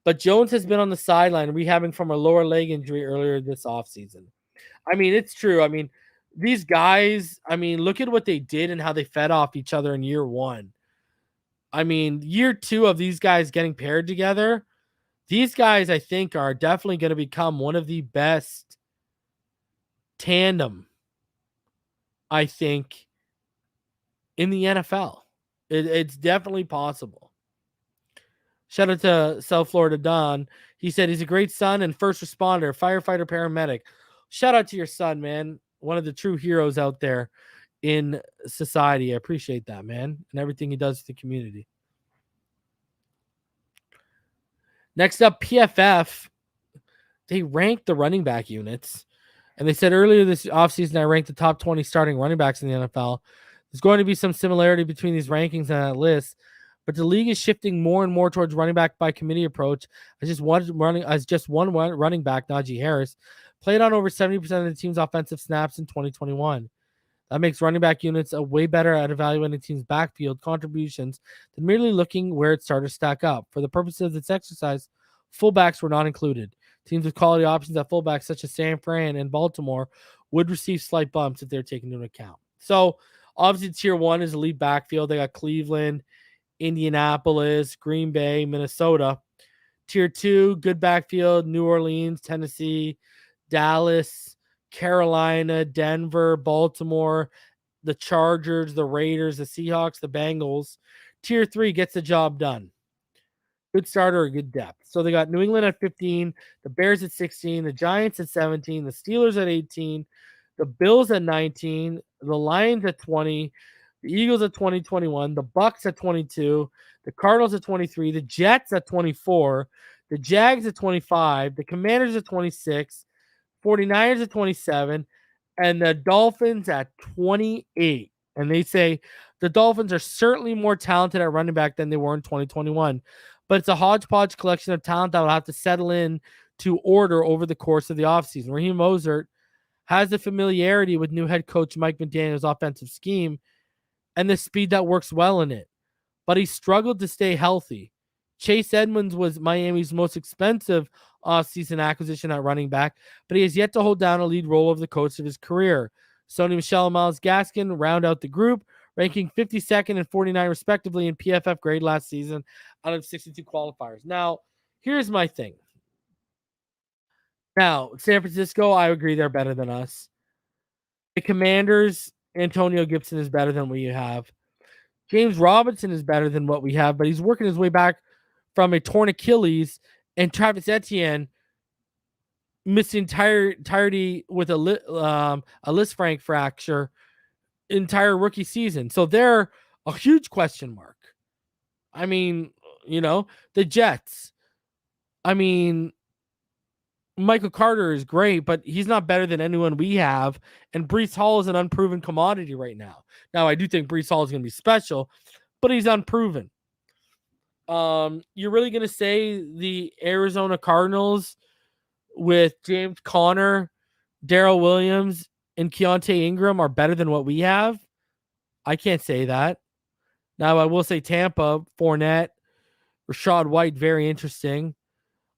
but Jones has been on the sideline rehabbing from a lower leg injury earlier this offseason. I mean, it's true. I mean, these guys, look at what they did and how they fed off each other in year one. I mean, year two of these guys getting paired together, these guys, I think, are definitely going to become one of the best tandem, I think, in the NFL. It's definitely possible. Shout out to South Florida Don. He said he's a great son and first responder, firefighter, paramedic. Shout out to your son, man. One of the true heroes out there in society. I appreciate that, man, and everything he does for the community. Next up, PFF. They ranked the running back units, and they said earlier this offseason I ranked the top 20 starting running backs in the NFL. There's going to be some similarity between these rankings and that list, but the league is shifting more and more towards running back by committee approach. As just one running back, Najee Harris, played on over 70% of the team's offensive snaps in 2021. That makes running back units a way better at evaluating teams' backfield contributions than merely looking where its starters stack up. For the purposes of this exercise, fullbacks were not included. Teams with quality options at fullbacks such as San Fran and Baltimore would receive slight bumps if they're taken into account. So, obviously, tier one is elite backfield. They got Cleveland, Indianapolis, Green Bay, Minnesota. Tier two, good backfield, New Orleans, Tennessee, Dallas, Carolina, Denver, Baltimore, the Chargers, the Raiders, the Seahawks, the Bengals. Tier three gets the job done. Good starter or good depth. So they got New England at 15, the Bears at 16, the Giants at 17, the Steelers at 18, the Bills at 19, the Lions at 20, the Eagles at 2021, the Bucks at 22, the Cardinals at 23, the Jets at 24, the Jags at 25, the Commanders at 26, 49ers at 27, and the Dolphins at 28. And they say the Dolphins are certainly more talented at running back than they were in 2021, but it's a hodgepodge collection of talent that will have to settle in to order over the course of the offseason. Raheem Mostert has the familiarity with new head coach Mike McDaniel's offensive scheme and the speed that works well in it, but he struggled to stay healthy. Chase Edmonds was Miami's most expensive offseason acquisition at running back, but he has yet to hold down a lead role over the course of his career. Sony Michel and Myles Gaskin round out the group, ranking 52nd and 49 respectively in PFF grade last season out of 62 qualifiers. Now, here's my thing. Now, San Francisco, I agree they're better than us. The Commanders, Antonio Gibson is better than what you have. James Robinson is better than what we have, but he's working his way back from a torn Achilles, and Travis Etienne missed the entirety with a Lisfranc fracture entire rookie season. So they're a huge question mark. I mean, the Jets. I mean, Michael Carter is great, but he's not better than anyone we have. And Breece Hall is an unproven commodity right now. Now, I do think Breece Hall is going to be special, but he's unproven. You're really going to say the Arizona Cardinals with James Conner, Darrell Williams, and Keontae Ingram are better than what we have? I can't say that. Now, I will say Tampa, Fournette, Rashad White, very interesting.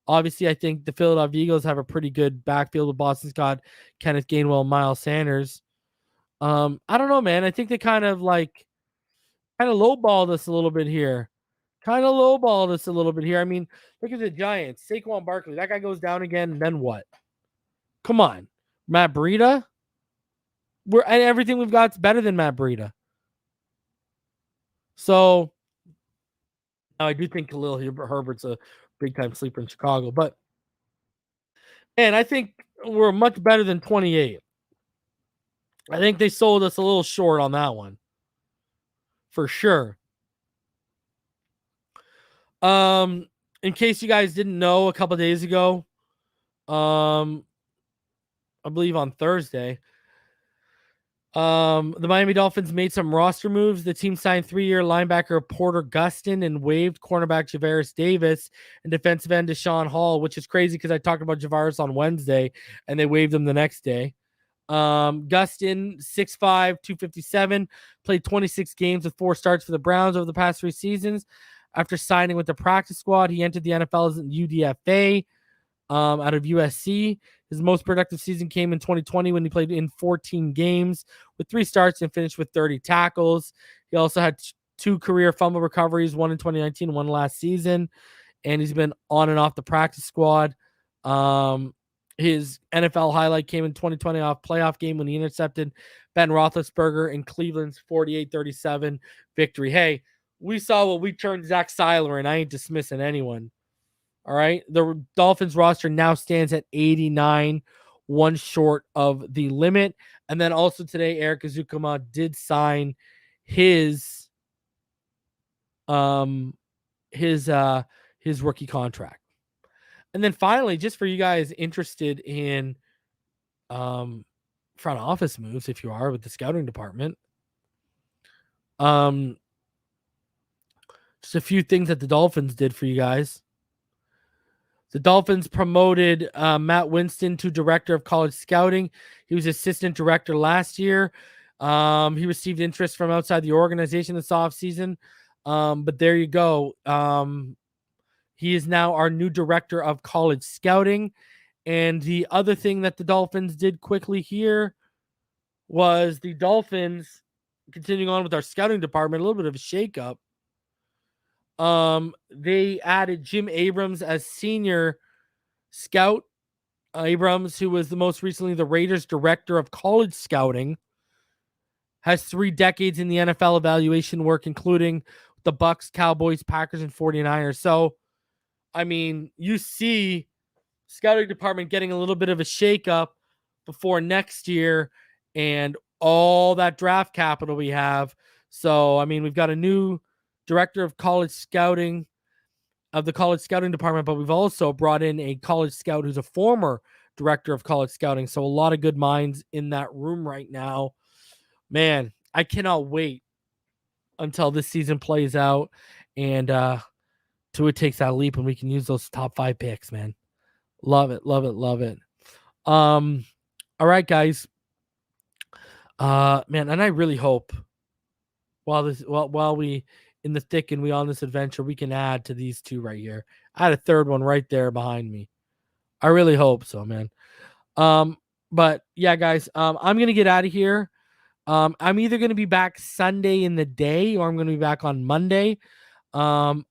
Obviously, I think the Philadelphia Eagles have a pretty good backfield with Boston Scott, Kenneth Gainwell, Miles Sanders. I don't know, man. I think they kind of lowballed us a little bit here. I mean, look at the Giants. Saquon Barkley. That guy goes down again, and then what? Come on. Matt Breida? And everything we've got is better than Matt Breida. So, I do think Khalil Herbert's a big-time sleeper in Chicago. But, man, I think we're much better than 28. I think they sold us a little short on that one. For sure. In case you guys didn't know, a couple of days ago, I believe on Thursday, the Miami Dolphins made some roster moves. The team signed 3-year linebacker Porter Agustin and waived cornerback Javaris Davis and defensive end Deshaun Hall, which is crazy because I talked about Javaris on Wednesday and they waived him the next day. Agustin, 6'5", 257, played 26 games with 4 starts for the Browns over the past 3 seasons. After signing with the practice squad, he entered the NFL as an UDFA out of USC. His most productive season came in 2020 when he played in 14 games with 3 starts and finished with 30 tackles. He also had 2 career fumble recoveries, one in 2019, one last season, and he's been on and off the practice squad. His NFL highlight came in 2020 off playoff game when he intercepted Ben Roethlisberger in Cleveland's 48-37 victory. Hey, we saw what we turned Zach Seiler, and I ain't dismissing anyone. All right. The Dolphins roster now stands at 89, one short of the limit. And then also today, Eric Azukama did sign his rookie contract. And then finally, just for you guys interested in front office moves, if you are with the scouting department, just a few things that the Dolphins did for you guys. The Dolphins promoted Matt Winston to director of college scouting. He was assistant director last year. He received interest from outside the organization this offseason. But there you go. He is now our new director of college scouting. And the other thing that the Dolphins did quickly here was the Dolphins, continuing on with our scouting department, a little bit of a shakeup. They added Jim Abrams as senior scout. Abrams, who was the most recently the Raiders director of college scouting, has 3 decades in the NFL evaluation work, including the Bucks, Cowboys, Packers, and 49ers. So, I mean, you see scouting department getting a little bit of a shakeup before next year and all that draft capital we have. So, I mean, we've got a new director of college scouting of the college scouting department, but we've also brought in a college scout who's a former director of college scouting. So a lot of good minds in that room right now. Man, I cannot wait until this season plays out and Tua takes that leap and we can use those top 5 picks, man. Love it. All right, guys. Man, and I really hope while we in the thick and we on this adventure, we can add to these 2 right here. I had a third one right there behind me. I really hope so, man. But yeah, guys, I'm gonna get out of here. I'm either gonna be back Sunday in the day or I'm gonna be back on Monday. If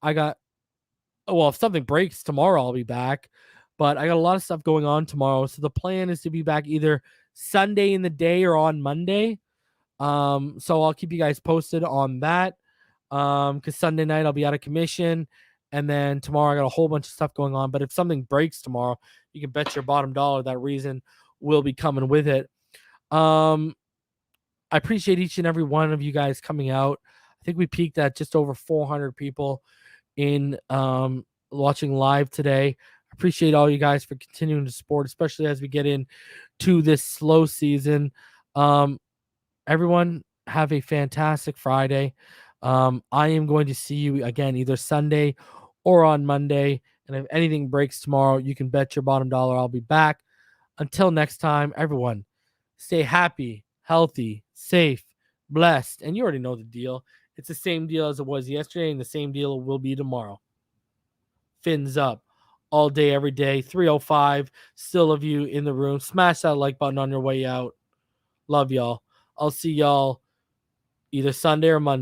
something breaks tomorrow, I'll be back. But I got a lot of stuff going on tomorrow. So the plan is to be back either Sunday in the day or on Monday. So I'll keep you guys posted on that. Because Sunday night I'll be out of commission, and then tomorrow I got a whole bunch of stuff going on. But if something breaks tomorrow, you can bet your bottom dollar that reason will be coming with it. I appreciate each and every one of you guys coming out. I think we peaked at just over 400 people in watching live today. I appreciate all you guys for continuing to support, especially as we get into this slow season. Everyone have a fantastic Friday. I am going to see you again either Sunday or on Monday. And if anything breaks tomorrow, you can bet your bottom dollar I'll be back. Until next time, everyone, stay happy, healthy, safe, blessed. And you already know the deal. It's the same deal as it was yesterday, and the same deal will be tomorrow. Fins up. all day, every day. 305. Still of you in the room. Smash that like button on your way out. Love y'all. I'll see y'all either Sunday or Monday.